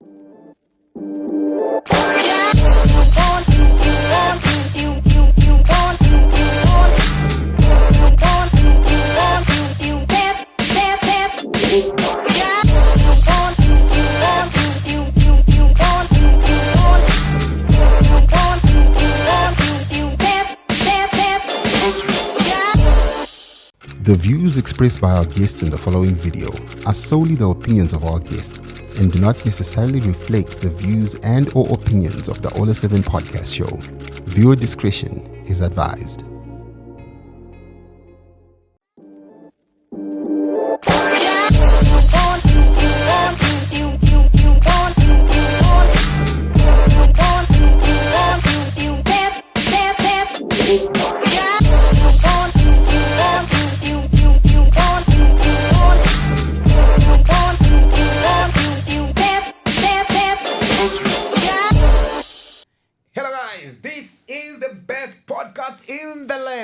The views expressed by our guests in the following video are solely the opinions of our guests and do not necessarily reflect the views and or opinions of the Ollah 7 podcast show. Viewer discretion is advised.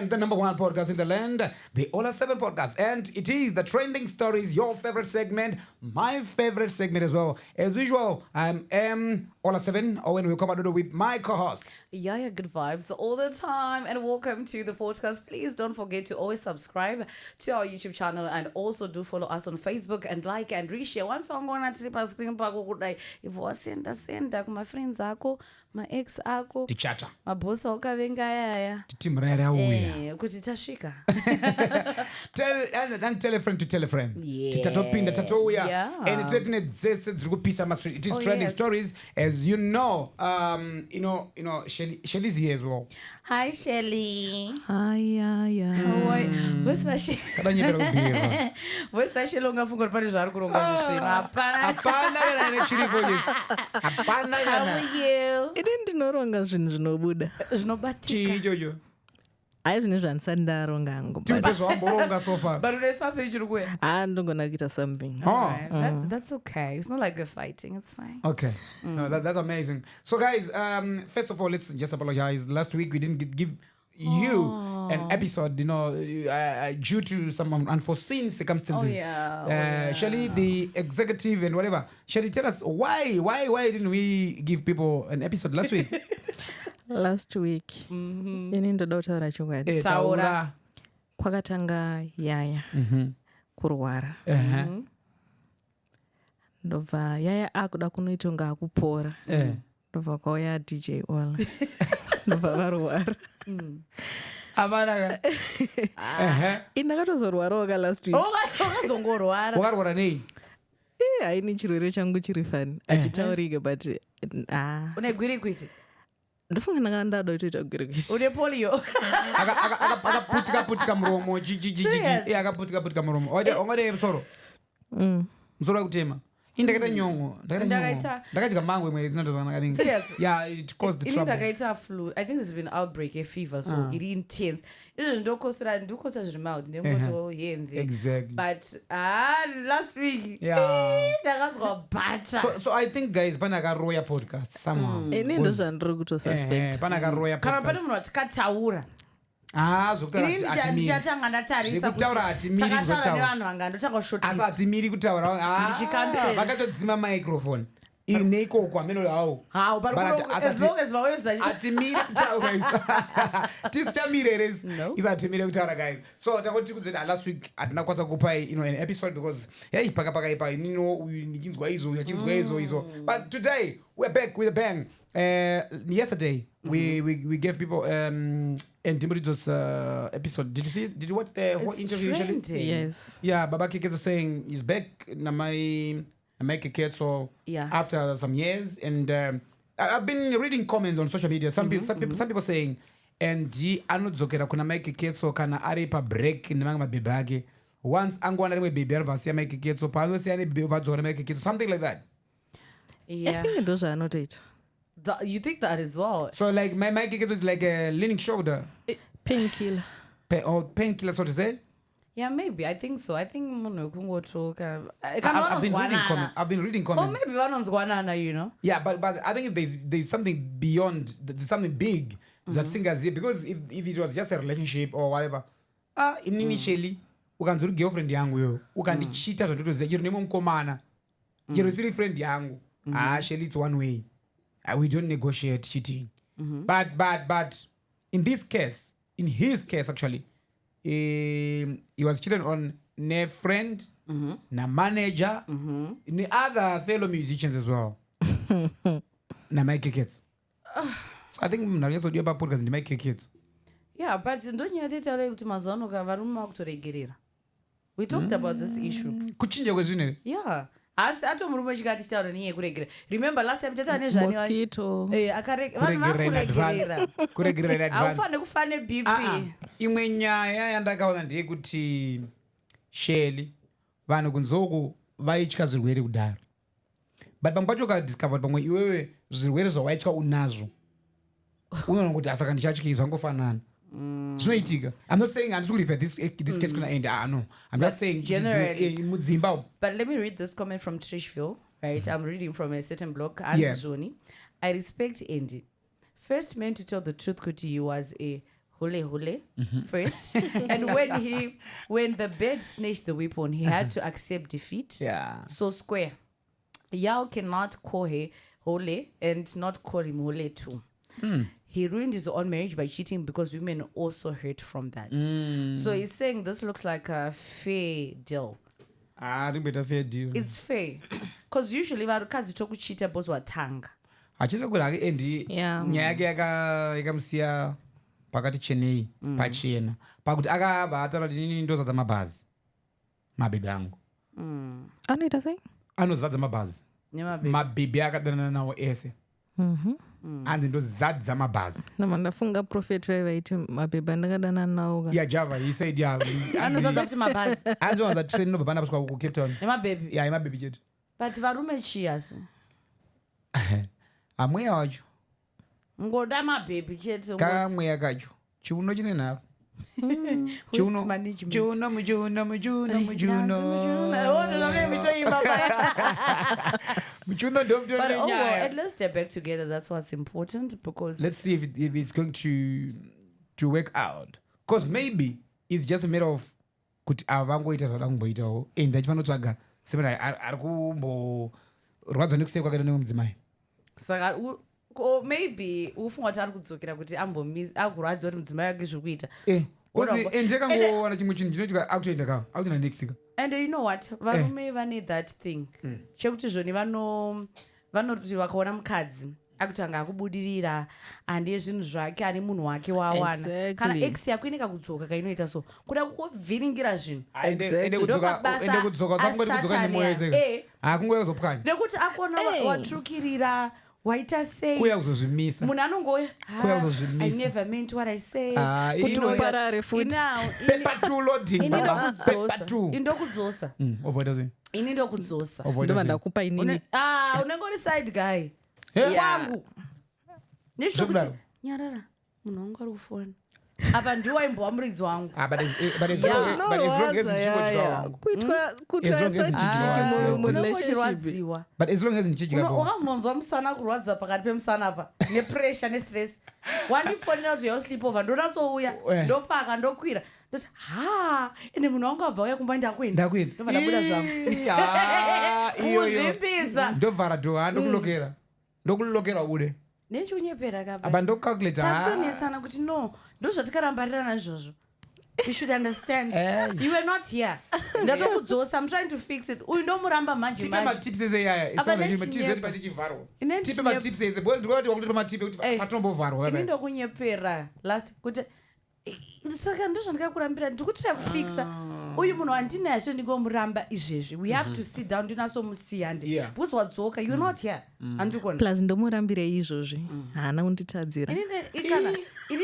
The number one podcast in the land, the Ollah 7 podcast, and it is the trending stories, your favorite segment, my favorite segment as well. As usual, I'm Ollah 7, Owen will come out with my co-host Yahya Goodvibes all the time, and welcome to the podcast. Please don't forget to always subscribe to our YouTube channel and also do follow us on Facebook and like and reshare. One song on at the screen if was send my friends ako, my ex ako, tichata my boss okavenga yaya titimrera uya kuti tashika tell a friend to tell a friend titatopinda tatouya and it's written dzese dziri kupisa ma street. It is trending stories, as you know. Shelly's here as well. Hi Shelly. Hi Yahya. How are you? Voice Shelly ungafunga pari zvari kuronga zvishina. Hapana kana chiripo yes. Hapana kana. How are you? Ini ndinoronga zvinhu zvinobuda. Zvinobatika. Chijojo. Hai zvine zvandisandaronga hangu. Tiwezvamboronga so far. But there's something you do. Ndongona kuita something. That's okay. It's not like we're fighting. It's fine. Okay. No, that's amazing. So guys, first of all, let's just apologize. Last week we didn't give you an episode, due to some unforeseen circumstances. Shelly, the executive and whatever. Shelly, tell us why didn't we give people an episode last week? Last week ini ndoda kutaura chokwadi. Taura. Kwakatanga Yahya kurwara. Ndobva Yahya akuda kunoita kunge akupora. Ndobva kwauya DJ Ollah. Ndobva varwara. Amanaka. Indakatozorwarawo ka last week. Wakazongorwara. Wakarwara nei? Haini chirwere changu chiri fani. Achitaurike but Une gwirikwiti. ndofunga ndakandada kutoita gwirikwiti. Une polio. Akaputika muromo. Akaputika muromo. Ongade musoro. Musoro kutema. Indakaita nyongo. Ndakadya mango imwe zinotozana kaningi. Serious? Yeah, it caused the trouble. Indakaita flu. I think there's been an outbreak, a fever, so it intense. Ndokosera zviri mild. Ndemoto here and there. Exactly. But last week, ndakazwa butter. So I think guys, panaka roya podcast somehow. Ini ndo zvandiri kutosuspect. Panaka roya Kana pane podcast. munhu watikataura. Ndichatanga ndatarisa nevanhu vanga ndotanga kushotisa. Atimiri kutaura. Vakatodzima microphone. Neikoko ameno hawo. As long as atimiri kutaura isu. Tisichamire isatimire kutaura guys. So takoti kudzeta last week atinakwanisa kupai an episode because pakapaka ipa nichinzwa izo. But today we're back with a bang. Yesterday we gave people and Timburwa's episode. Did you watch the whole interview? Yes. Yeah, Baba Kike was saying he's back. Make a kid so after some years, and I've been reading comments on social media. Some people saying, and he anodzokera kuna make a kid so kana ari pa break in manga baby ake. Once angwana we baby arvasi make a kid so pa no say any baby vadzora make a kid, something like that. I think those are not it. You think that as well? So like my kid is like a leaning shoulder. Painkiller. Painkiller, so to say. Yeah, maybe. I think so. I think I've been reading comments. Or maybe one on Zwanana, Yeah, but I think if there's something beyond, there's something big that singers here, because if it was just a relationship or whatever, initially, ukanzuri girlfriend yangu yo, ukandichita zvototoziva chero nemukomana, chero siri friend yangu, Shelly, it's one way. We don't negotiate cheating. But in this case, in his case actually, he was cheated on a friend, na manager, the other fellow musicians as well. Na my kids. So I think na yeso diba podcast ndi my kids. Yeah, but ndonyera tetaura kuti mazuva varume vakutoregerera. We talked about this issue. Kuchinja kwezvinhu. Yeah. Asi atomurume chikati chitaura niye kuregerera. Remember last time tetaura nezvani mosquito. Kuregerera in advance. Aufane kufane BP. Imwe nyaya yandakaona ndeyekuti Shelly vanhu kunzoku vaitya zvirwere kudaro. But pamwe pacho ukadiscover pamwe iwewe zvirwere zvawaitya unazvo. Unoona kuti asaka ndichatyi zvangofanana. Zvinoitika. I'm not saying handisi kurifa this case kuna end. No. I'm just saying generally. Mudzimba. But let me read this comment from Trishville, right? I'm reading from a certain blog. Zoni. I respect Andy. First man to tell the truth kuti he was a hule first. And when the bird snatched the weapon, he had to accept defeat. Yeah. So square. Yao cannot call her hole and not call him hole too. He ruined his own marriage by cheating because women also hurt from that. So he's saying this looks like a fair deal. I think better fair deal. It's fair. Because usually varukadzi tokuchita both watanga. Achita kuti ake endi nyaya yake yakamusiya pakati chenei pachena. Pakuti akabva ataura kuti inini ndozadza mabhazi. Mabhebhi angu. Anoita sei? Anozadza mabhazi. Mabhebhi akadanana nawo ese. Anzi ndozadza mabhazi. Ndafunga prophet vaiti mabhebhi andakadana nawo. Yeah, Java, he said yeah. Anozadza kuti mabhazi. Anozadza train nobva pana paswa ku Cape Town. Nemabhebhi. Yeah, mabhebhi chete. But varume chiyasi. Amweya wacho. Ngoda mabhebhi chete. Kamweya kacho. Chiuno chine navo. Chiuno. But let's step back together. That's what's important because let's see if it's going to work out. Because maybe it's just a matter of kuti avangoita zvavangoitawo and vachivanotsvaga semana ari kumborwadza nekusekwa kaita nemudzimai. Saka maybe ufunga kuti ari kudzokera kuti agurwadza kuti mudzimai wake zviri kuita. Ndekangowana chimwe chinhu chinoitika akutoenda kawo akutoenda next. And you know what? Varume vane that thing. Chekuti zvoni vanoti vakaona mukadzi akutanga akubudirira ane zvinhu zvake ane munhu wake wawana. Kana ex yako ineka kudzoka kainoita so. Kuda kuvhiringira zvinhu. Ende kudzoka usangoti kudzoka nemwoyo wese. Hakungoya kuzopwanya. Nekuti akuona watrukirira. Waita sei kuya kuzozvimisa munhu anongoya I never meant what I say kuti uparare futi paper 2 loading baba paper 2 indokudzosa ovoita sei ini ndokudzosa ndo ndakupa inini unengori side guy wangu nechitokuti nyarara munhu wangu ari kufona apa ndiwo aimbwa muridzi wangu but as long as ukamonzwa musana kurwadza pakati pemusana apa nepressure nestress wandifonera kuti yausleepover ndonatsouya ndopaka ndokwira ndoti ende munhu wangu abva uya kumba ndakuenda ndobva ndabuda zvamuzvimbisa ndovhara dhoha ndokulokera ude nechiunyepera apa ndocalculate tatonetsana kuti no ndozvatikarambarirana izvozvo you should understand you were not here ndatokudzosa I'm trying to fix it uyu ndomuramba manje tipe matips ese yaya isatipe patichivharwa tipe matips ese because ndikoti wakutopa matipe kuti patinombovarwa ini ndokunyepera last kuti saka ndozvandikakurambira ndikutira kufixa uyu munhu wandinazvo ndingomuramba izvezvi we have to sit down ndinasomusiya ndi because wadzoka you're not here andikona plus ndomurambire izvozvi haana unditadzira ini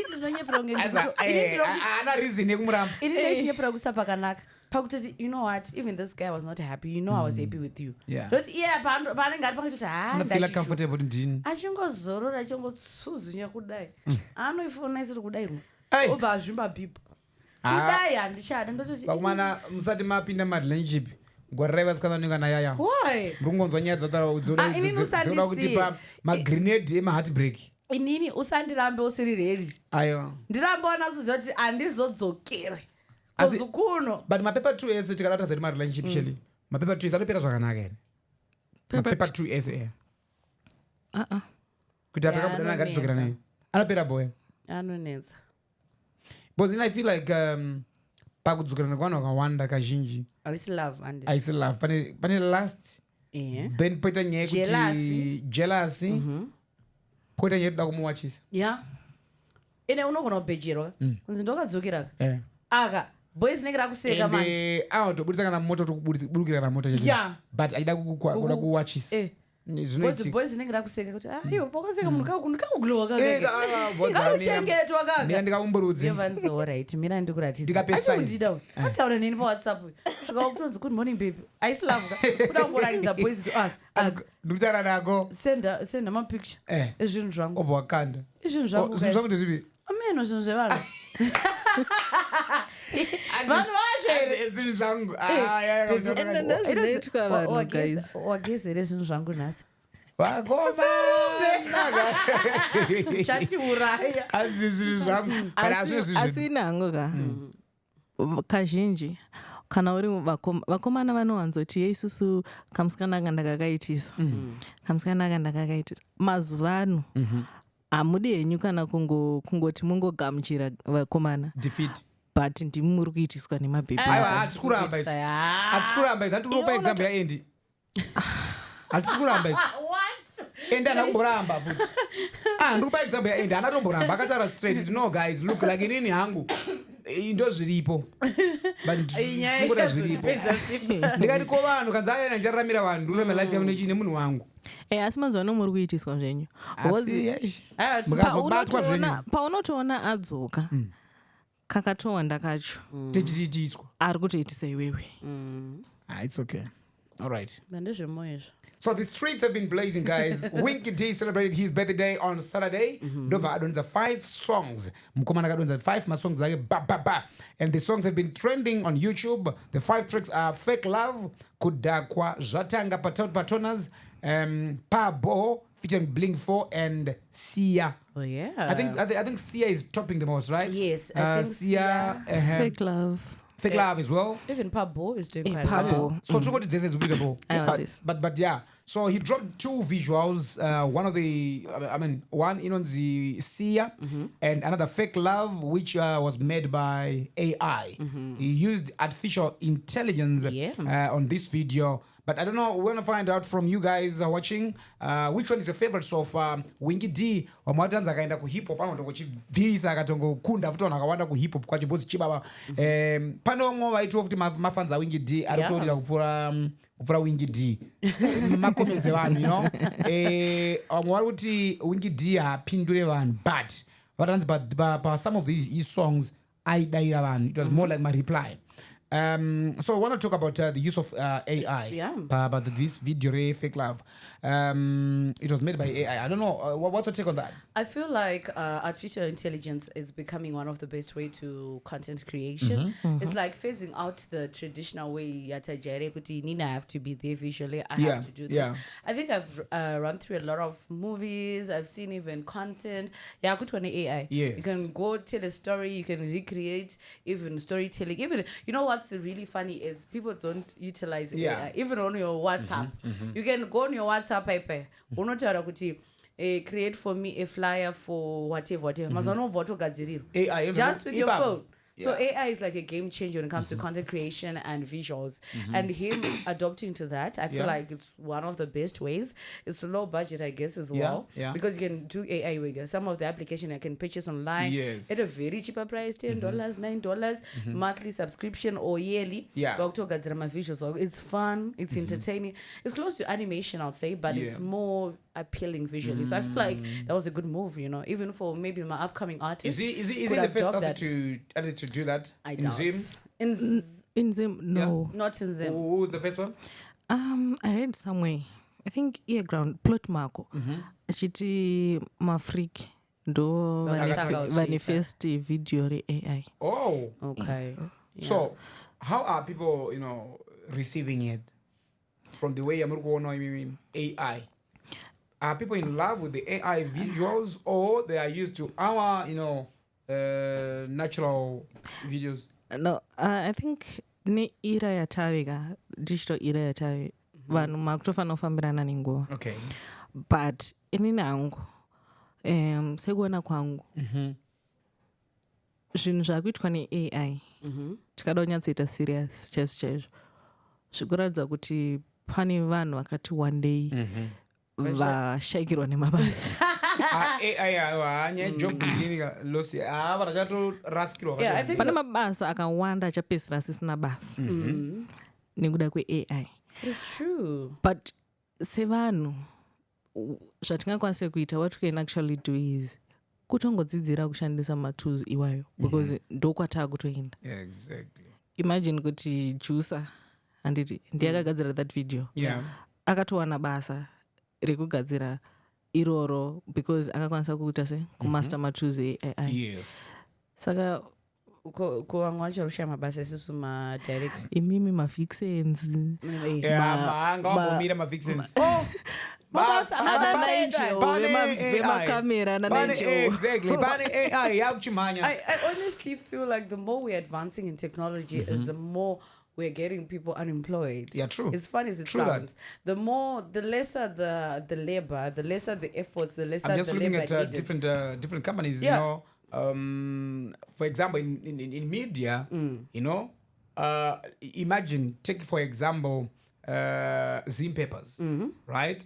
ndinonyepera haana reason yekumuramba ini ndaichinyepera kusa pakanaka pakuti you know what even this guy was not happy you know I was happy with you but paanenge ari pakatoti feel comfortable ndini achingozorora achingotsuzunya kudai anoifona isiri kudairwa obva azvimba people kudai handichada ndototi vakomana musati mapinda marelationship gore rai vasikana nonga nayaya murikungonzwa nyaya dzoda kutipa magrenade emaheartbreak inini usandirambe usiri redi aiwa ndirambe wanazoziva kuti handizodzokere kozukuno but mapepa 2 ese tikada tazati marelationship sheli mapepa 2 ese anopera zvakanaka here mapepa 2 ese kuti atakabudana akatidzokera naye anopera boy anonetsa because I feel like pakudzokerana kwanhu wakawanda kazhinji aisi love pane last then poita nyaya yekuti jealousy poita nyaya yekuda kumuwachisa ine unogona kubhejerwa kunzi ndokadzokera aka boys nenge rakuseka manje tobudisa kana moto tokuburukira na moto but aida kuda kuwachisa boys nenge rakuseka kuti iwo pakaseka munhu kakugulowa kakauchengetwa kaka ndikaumburudzi alright mina ndikuratidza ataura neni pawhatsapp svika kutonzi good morning baby aislavuka kuda kungoratidza boys kuti ndikutaura nako senda mapicture ezvinhu zvangu obva wakanda izvinhu zvangu ndezvipi ameno zvinhu zvevanhu vanhu zvinhu zvangu wagezere zvinhu zvangu nhasi chatiuraya azvi zvinhu zvangu asi nango kazhinji kana uri vakomana vanowanzoti yeisusu kamusikana aka ndakakaitisa kamusikana aka ndakakaitisa mazuva ano hamudi henyu kana kungoti mungogamuchira vakomana but ndimi muri kuitiswa nemabhebhi hatisi kuramba izvi handikupa example yaendi hatisi kuramba izvi endi hana kumboramba futi ndikupa example yaendi hana tomboramba akataura straight kuti no guys look like inini hangu ndo zviripo bungoda zviripo ndikati ko vanhu kanzi aena ndichararamira vanhu ndinome life yangu nechii nemunhu wangu asi mazuva ano muri kuitiswa zvenyu mukazobatwa zvenyu paunotoona adzoka kakatowanda kacho tichitiitiswa ari kutoitisa iwewe it's okay all right mandezvemoyo izvo. So the streets have been blazing, guys. Winky D celebrated his birthday on Saturday. Ndova adonza 5 songs. Mkomana kadonza 5 masongs zake ba. And the songs have been trending on YouTube. The 5 tracks are Fake Love, Kudakwa, Zvatanga Patonas, Pabo featuring Blink 4 and Sia. Oh yeah. I think Sia is topping the most, right? Yes, I think Sia. Fake Love. Fake Love as well. Even Pabo is doing quite well. So to go to this is readable. But yeah. So he dropped 2 visuals. One on the Sia and another Fake Love, which was made by AI. He used artificial intelligence on this video. But I don't know, we're gonna find out from you guys watching which one is your favorite so far. Winky D wamatanza akaenda ku hip hop anotongochibvisa akatongokunda futi vanhu akawanda ku hip hop kwacho bhozi chibaba panomwe vaitwa futi mafans aWinky D arikutorira kupfura Winky D makoments evanhu you know vamwe vari kuti Winky D haapindure vanhu but vatanzi pa some of these songs aidayira vanhu. It was more like my reply. So I want to talk about the use of AI. About this video, Fake Love. It was made by AI. I don't know. What's your take on that? I feel like artificial intelligence is becoming one of the best way to content creation. It's like phasing out the traditional way. I have to be there visually. I have to do this. I think I've run through a lot of movies. I've seen even content. Yeah, good one AI. Yes. You can go tell a story. You can recreate even storytelling. Even you know what's really funny is people don't utilize AI. Even on your WhatsApp, you can go on your WhatsApp paper. Create for me a flyer for whatever. AI just with your phone. So AI is like a game changer when it comes to content creation and visuals. And him adopting to that, I feel like it's one of the best ways. It's low budget, I guess, as well. Because you can do AI with some of the application I can purchase online at a very cheaper price, $10, $9, monthly subscription or yearly. So it's fun, it's entertaining. It's close to animation, I'll say, but it's more appealing visually. So I feel like that was a good move, you know, even for maybe my upcoming artists. Is he the first person to do that? I in doubt. Zim? In Zim, no. Not in Zim. Who the first one? I read somewhere. I think Earground, Plot Marco. Chiti Mafrik do manifest video AI. Oh. Okay. So, how are people, receiving it? From the way I'm going AI. Are people in love with the AI visuals or they are used to our, natural videos? No, I think ni era yataviga, digital era yatavi. Vanhu makutofana kufambirana nenguva. Okay. but inini hangu sekuona kwangu zvinhu zvakuitwa neai tikada kunyatsoita serious chaizvo zvikuratidza kuti pane vanhu vakati one day vashayikirwa nemabasa pane mabasa akawanda achapedzisira asisina basa nekuda kweai. But sevanhu zvatingakwanisa kuita, what we can actually do is kutongodzidzira kushandisa matools iwayo because ndokwatava kutoenda. Imagine kuti juicer handiti ndiye akagadzira that video akatowana basa rekugadzira iroro because akakwanisa kuita se kumaster matools AI. Saka kuvamwe vacho rusha mabasa isusu madirect imimi mavixens angawambomira mavixens vemakamera exactly pane AI yakuchimhanya. I honestly feel like the more we're advancing in technology is the more we're getting people unemployed. Yeah, true. As fun as it sounds, the lesser the labor, the lesser the efforts, the lesser the labor. I'm just looking at different companies, you know. For example, in media, you know, imagine, take for example, Zimpapers, right?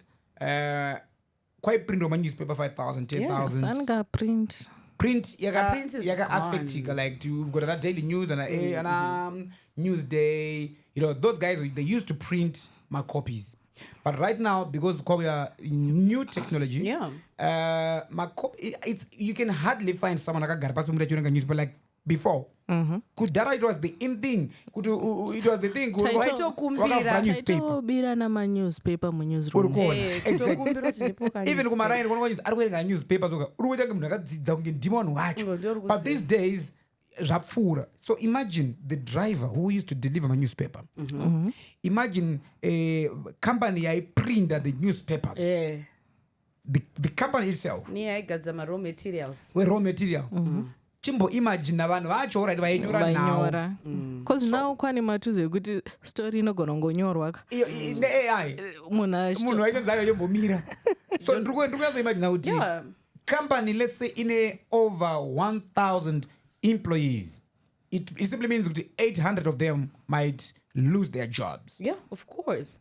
Quite print on newspaper 5,000, 10,000. Print yaga affecting, like you've got that daily news and Newsday, you know, those guys, they used to print my copies. But right now, because we are in new technology, my copy, you can hardly find someone like a newspaper like before. Kudara, it was the in thing. It was the thing. Taitobira na ma newspaper mu newsroom. Even kumaraini kunokuenga newspapers urikuita munhu akadzidza kunge ndimoni wacho. But these days zvapfuura. So imagine the driver who used to deliver my newspaper. Imagine a company printed the newspapers. The company itself. Raw materials. Raw material. Chimbo imagine vanhu vacho already vainyora now. Because now kwani matuze ekuti story inogona kungonyorwa neAI. Munhu aitonzayo yombomira. So ndikuyazo imagine kuti company, let's say in over 1,000 employees, it simply means that 800 of them might lose their jobs. Yeah, of course.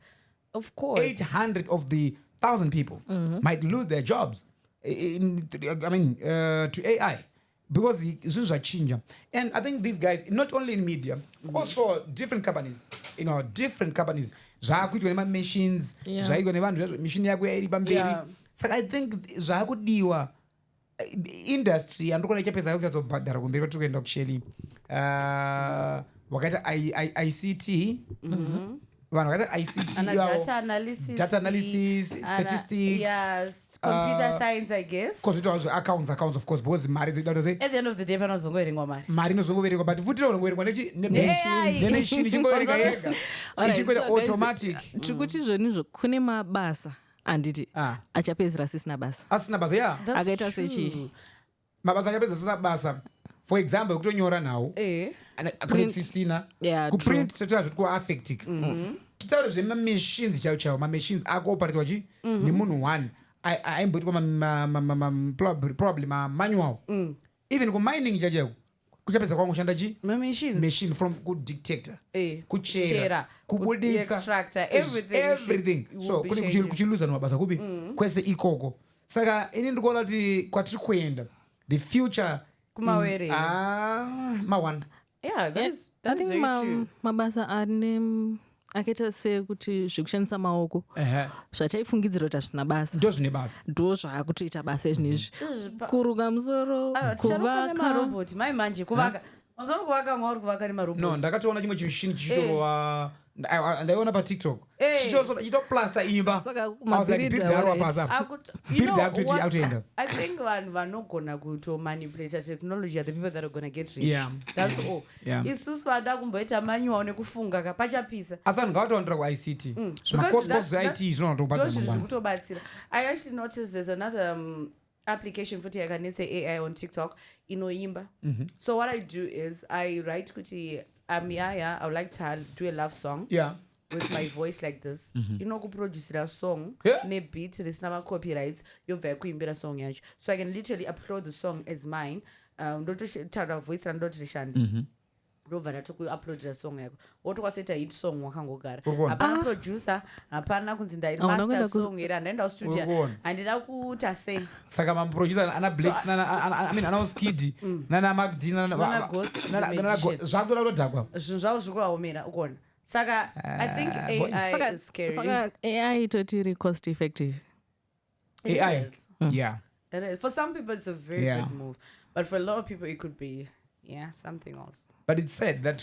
800 of the 1,000 people might lose their jobs to AI because it's a change. And I think these guys, not only in media, also different companies, machines, so I think industry andokona chapeza kuchazobhadhara kumberi kwatikuenda kusheli wakaita ICT vanhu vakaita ICT data analysis statistics computer science, I guess. Because it was accounts of course because mari dzida say at the end of the day panozongoverengwa mari inozongoverengwa but futi unongoverengwa nemachine ichingoverenga yega ichikoita automatic. Tikuti zvonizvo kune mabasa anditi achapedzisira asisina basa akaita sechi mabasa achapedzisira asisina basa. For example kutonyora nawo kusisina kuprint tatoa kuaffecting titaure zvemamachines chaiwo mamachines akuoperatwa chi nemunhu one aimboitwa probably manual even kumining chacho kuchapedza kwangoshanda chi machine from kudetector kuchera kubuditsa everything. So kune kuchiluza mabasa kupi kwese ikoko. Saka ini ndikuona kuti kwatiri kuenda the future kumawere mawana. That's I think very true. mabasa ane akaita sekuti zvekushandisa maoko zvataifungidzira kuti hazvina basa ndo zvaakutoita basa izvinezvi kuruka musoro kuvaka maroboti mai manje kuvaka mazono kuvaka mwauri kuvaka nemaroboti. No, ndakatoona chimwe chimushini chichitova ndaiona patiktok chitoplasta imba akutoenda. I think vanhu vanogona kutomanipulata technology are the people that are gonna get rich. That's all. Isusu vada kumboita manyuwa nekufunga pachapisa asi vanhu ngavatoandira kuICT zvimakosikosi IT zvinotobatsira. I actually noticed there's another application futi yakanese AI on TikTok inoimba. So what I do is I write kuti I'm Yahya, I would like to do a love song. with my voice like this, produce a song, ne beat, there's no copyrights, you're very kuimbira song yacho. So I can literally upload the song as mine. Ndotoshara voice and ndotoshandi. Rovana toku upload the song yako. What was it a hit song wakangogara. Hapana producer, hapana kunzi master song ira ndaenda studio. Andida kuita say. Saka mam producer ana Blakes ana Skiddy nana Magdi nana Ghost. Zvakula lodhakwa. Zvinhu zvakura omera ukona. Saka I think AI is scary. Saka AI totally cost effective. AI. Yeah. It is. For some people it's a very good move. But for a lot of people it could be something else. But it's said that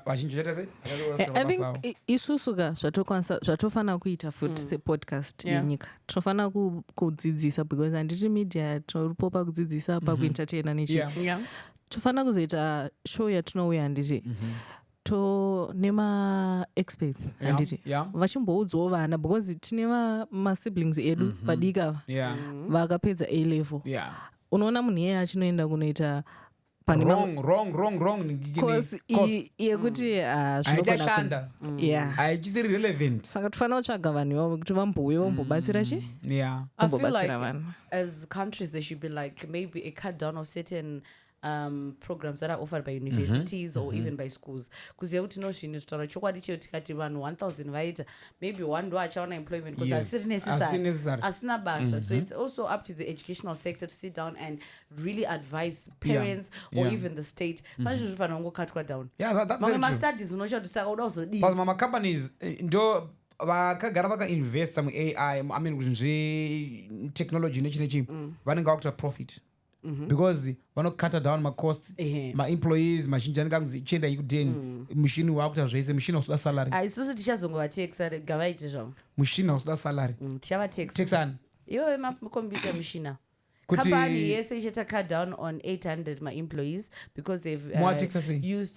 I think isusuka zvatofana kuita futi sepodcast yenyika tinofana kudzidzisa because handiti media toripo pakudzidzisa pakuentertaina nechi tofana kuzoita show yatinouya handiti nema-experts handiti vachimboudzawo vana because tine masiblings edu vadika vakapedza A-level unoona munhu iyeye achinoenda kunoita wrong yekuti aichashanda haichisiri relevant saka tofanira kutsvaga vanhu ivavo kuti vambouye vambobatsira vambobatsira vanhu. As countries they should be like maybe a cut down of certain programs that are offered by universities or even by schools because yekuti no zvinhu zvitaura chokwadi cheo tikati vanhu 1000 vaita maybe one ndo achaona employment because asina basa. So it's also up to the educational sector to sit down and really advise parents or even the state pane zvinhu zvifanira kungokatwa down. Mamwe mastudies unosha kuti saka uda kuzodii because mama companies ndo vakagara vakainvesta muAI kuti zvetechnology nechinechi vanenge vakuita profit. Because vanokata down macosts maemployees mazhinji anenge akunzi chienda ikudheni mushini waakuita zvese mushini hausuda salary isusu tichazongovatexa gavaiti zvavo mushini hausuda salary tichavatexa iwe makombiyuta mushina company yese ichata cut down on 800 maemployees because they've used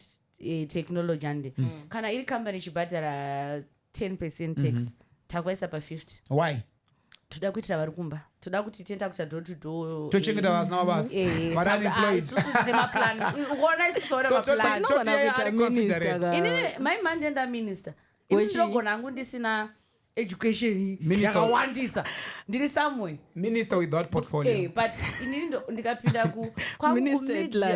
technology ande kana iri company ichibhadhara 10% tax takwaisa pa50 why toda kuitira vari kumba toda kuti tienda kuita door to door tochengeta vasina mabasa vari unemployed tine maplan uona isisore maplan my man ndenda minister ini ndinogona hangu ndisina education yakawandisa ndiri somewhere minister without portfolio but inini ndikapinda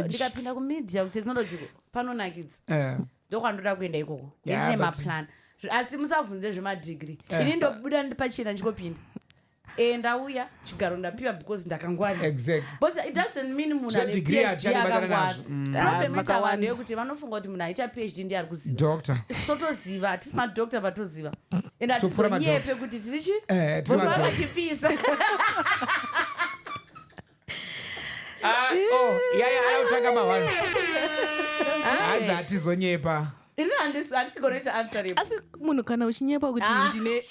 ndikapinda kumedia kutechnology panonakidza ndokwandoda kuenda ikoko ndine maplan asi musavhunze zvemadhigiri ini ndobuda pachena ndikopinda ndauya chigaro ndapiwa because ndakangwara but it doesn't mean munhu ane PhD akangwara problem itawanda yekuti vanofunga kuti munhu aita PhD ndiye ari kuziva doctor totoziva hatisi madoctor patoziva ende hatizonyepe kuti tirichi vachipisa ayautanga mahwano hanzi hatizonyepa inandikonoita answerable asi munhu kana uchinyepa kuti ndine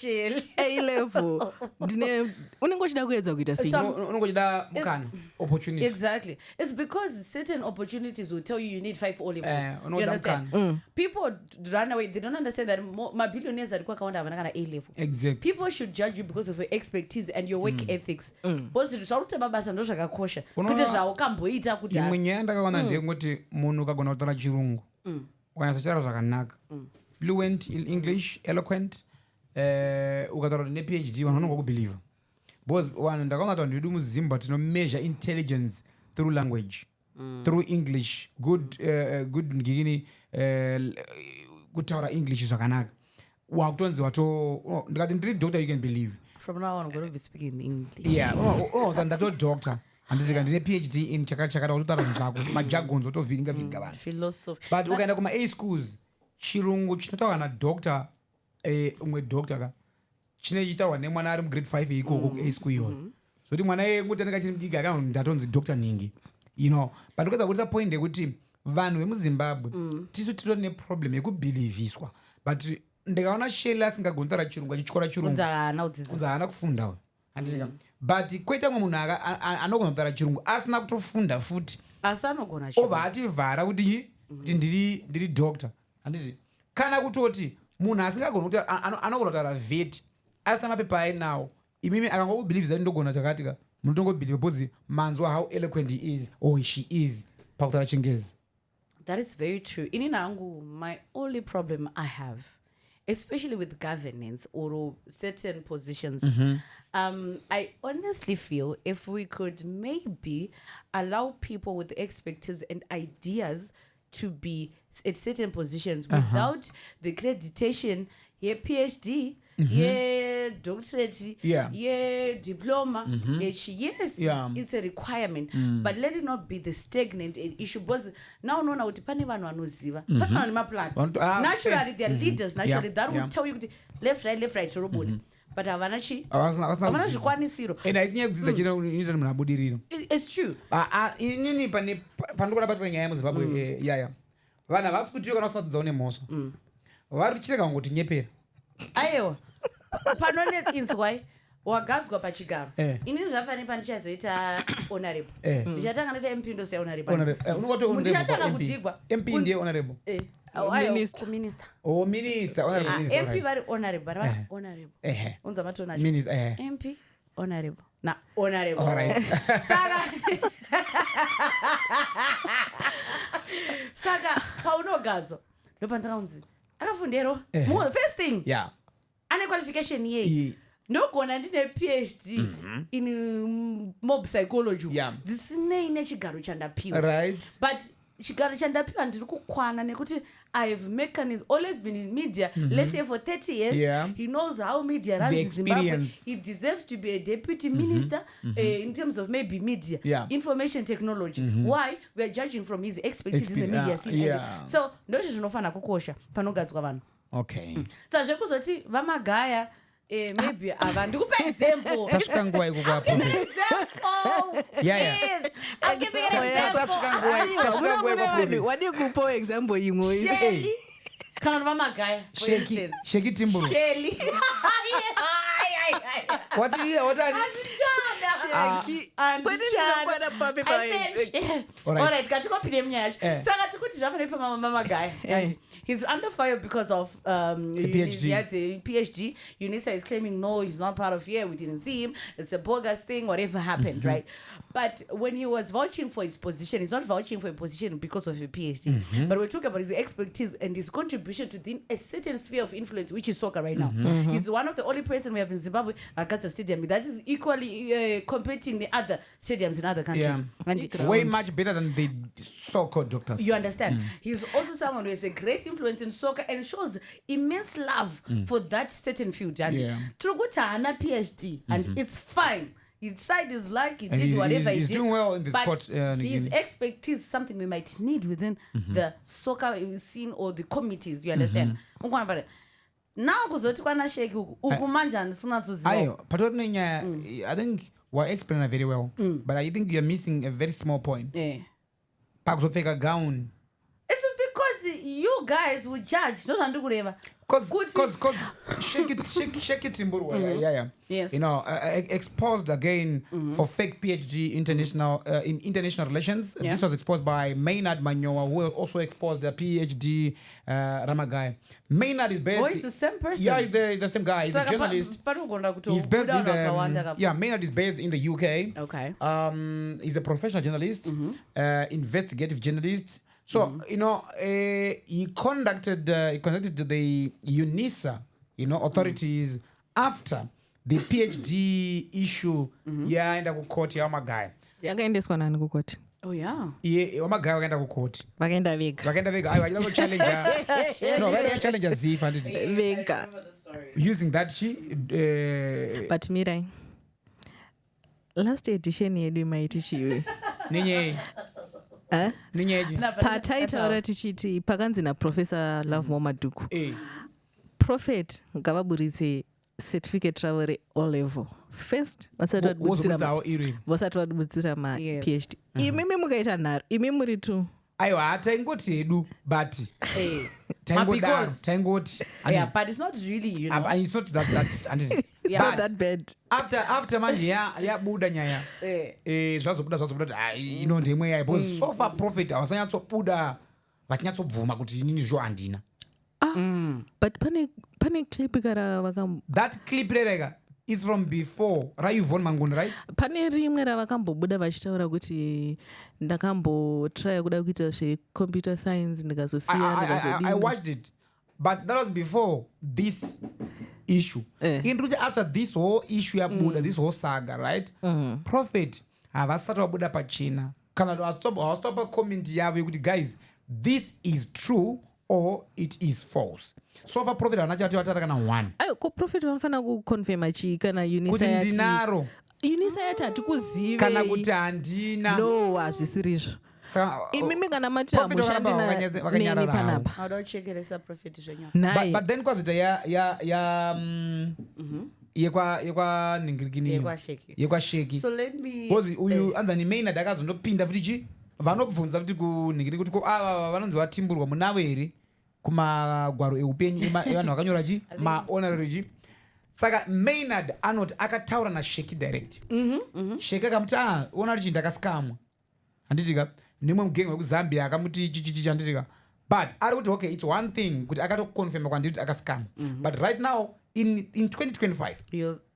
A-level ndine unenge uchida kuedza kuita sei unenge uchida mukana opportunity exactly it's because certain opportunities will tell you need 5 O-levels you understand people run away they don't understand that mabillionaires ari kwakawanda havana kana A-level exactly people should judge you because of your expertise and your work ethics because zvakuita mabasa ndo zvakakosha kuti zvaukamboita kuti imwe nyaya ndakaona ndeyekuti munhu ukagona kutaura chirungu ukanyatsotaura zvakanaka fluent in English eloquent ukataura nePhD vanhu vanongokubhelieve because vanhu ndakaona kuti vanhu vedu muZimbabwe tinomeasure intelligence through language through English good ngikini kutaura English zvakanaka wakutonzi ndikati ndiri doctor you can believe from now on I'm going to be speaking English ndato doctor handizika ndine PhD in chakachakata utotaura zvinhu zvako majargons utovhiringa vanhu philosophy but ukaenda kuma-A schools chirungu chinotaurwa nadoctor umwe doctor ka chinoitaurwa nemwana ari mugrade 5 ikoko ku-A school iyoyo zoti mwana yekuti anenge achiri mudiga akanzi ndatonzi Dr Ningi but ukaedza kuita point yekuti vanhu vemuZimbabwe tisu titori neproblem yekubhilivhiswa but ndikaona sheli asingagoni kutaura chirungu achityora chirungu unza haana kufunda handizika but koita mwe munhu anogona kutaura chirungu asina kutofunda futi asi anogona obva ativhara kuti ndiri doctor handiti kana kutoti munhu asingagoni kuti anogona kutaura vet asina mapepa ainawo imimi akangokubhilivhisa kuti ndogona chakatika munotongobhiliva because manzwa how eloquent he is or she is pakutaura chingezi. That is very true. Inini nangu my only problem I have especially with governance or certain positions, I honestly feel if we could maybe allow people with expertise and ideas to be at certain positions without the accreditation, PhD, doctorate, diploma, yes, it's a requirement, but let it not be the stagnant issue, because now kuti pane vanhu vanoziva, pane vanhu vane naturally they are leaders, naturally that will tell you left right robot. But havana zvikwanisiro and aisinyaya kudzidza chino inoita munhu abudiriro. It's true. Inini pandikona patwa nyaya muzimbabwe yaya vanhu havasi kuti kana usadzidzawo nemhosva vari kuchirega kungoti nyepera aiwa panone inzwai wagadzwa pachigaro inini zvafanira pandichazoita honorable ndichatanga ndoita mp ndozoita honorable ndichatanga kudigwa mp ndiye honorable minister honorable mp vari honorable vari honorable unza matona mp honorable na honorable alright saka paunogadzwa ndopandakaunzi akafundero first thing ane qualification yei ndogona ndine phd in mob psychology dzisinei nechigaro chandapiwa but chigaro chandapiwa ndiri kukwana nekuti I have always been in media, let's say for 30 years. He knows how media runs in Zimbabwe. He deserves to be a deputy minister in terms of maybe media, information technology. Why? We are judging from his expertise in the media scene. So, ndocho zvinofana kukosha panogadzwa vanhu. Okay. So, zvekuzoti vamagaya maybe ava ndikupa example. Tasvika nguva yekukwapo. Wadi kupa example imwe. Kana vamagaya for instance. Sheki Timburwa. Shelly. What are you? Sheki. Alright, katikopinde munyaya yacho. Saka tikuti zvafanira pa mamagaya. He's under fire because of PhD. UNISA is claiming no, he's not part of here. We didn't see him. It's a bogus thing. Whatever happened, right? But when he was vouching for his position, he's not vouching for a position because of a PhD. But we're talking about his expertise and his contribution to a certain sphere of influence, which is soccer right now. He's one of the only person we have in Zimbabwe at the stadium that is equally competing the other stadiums in other countries. And way much better than the so-called doctors. You understand? He's also someone who has a great influence in soccer and shows immense love for that certain field. And Truguta hana PhD, and it's fine. He tried his luck, he did whatever he did. He's doing well in the sport. His expertise is something we might need within the soccer scene or the committees, you understand? Now, kuzoti kwana sheki ukumanja ndisuna tuziwa. Ayo, patori nenya, I think we're explaining very well, but I think you're missing a very small point. Pakuzopfeka gown. It's because you guys will judge, not andukureva. Because shake it Timburwa, yes, you know, exposed again for fake PhD in international relations. This was exposed by Maynard Manyowa, who also exposed the PhD Ramagaya. Maynard is based. Oh, it's the same person. Yeah, he's the same guy. He's a journalist. He's based in the Maynard is based in the UK. Okay. He's a professional journalist, investigative journalist. So, you know, he conducted the UNISA, you know, authorities after the PhD issue. Yaenda kukoti ya Magaya. Yakaendeswa nani kukoti? Oh yeah. Magaya wakaenda kukoti. Vakaenda vega. Ayo, vachida challenge. No, vachida challenge Ziff and vega. Using that But Mirai, last edition yedu maiti chiwe. Ninye. Pataitaura tichiti pakanzi naprofessor Love Momaduku prophet ngavaburitse certificate ravo re-O level first vasati vadudzira ma-PhD. Imimi mukaita nharo, imi muri tu aiwa taingoti hedu but taingoti but it's not really, you know, it's not that not that bad. After manje yabuda nyaya zvazobuda kuti ino ndemwe yayi, because so far prophet avasanyatsobuda vachinyatsobvuma kuti inini zvo handina. But pane clip kara vakam that clip rereka is from before Rayuvon Mangun, right? Pane rimwe ravakambobuda vachitaura kuti ndakambotry kuda kuita zve computer science ndikazosiya. I watched it. but that was before this issue. In truth, after this whole issue yabuda, this whole saga, right? Prophet havasati wabuda pachena kana hawastopa comment yavo yekuti guys, this is true or it is false. So for prophet vanachati vatara kana one. Ko prophet vanofana kuconfirma chii kana kuti ndinaro Unisa yati hatikuzive kana kuti handina. No, hazvisiri izvo. Imimi kana mati hamushandina neni panapa. Haudachekeresa prophet zvenyu. But then kwazita yekwa ningirikini yekwa sheki. So let me because uyu anzani Maynard akazondopinda futi vanobvunza futi kuningiri kuti vanonzi vatimburwa munavo here kumagwaro eupenyu evanhu vakanyora chi mahonorary. Saka Maynard anoti akataura naSheki direct. Sheki akamuti ona kuti ndakaskamwa handitika nemwe mugengi wekuzambia akamuti chichichi handitika, but ari kuti okay, it's one thing kuti akatokonfirma kwandiri kuti akaskamwa, but right now in 2025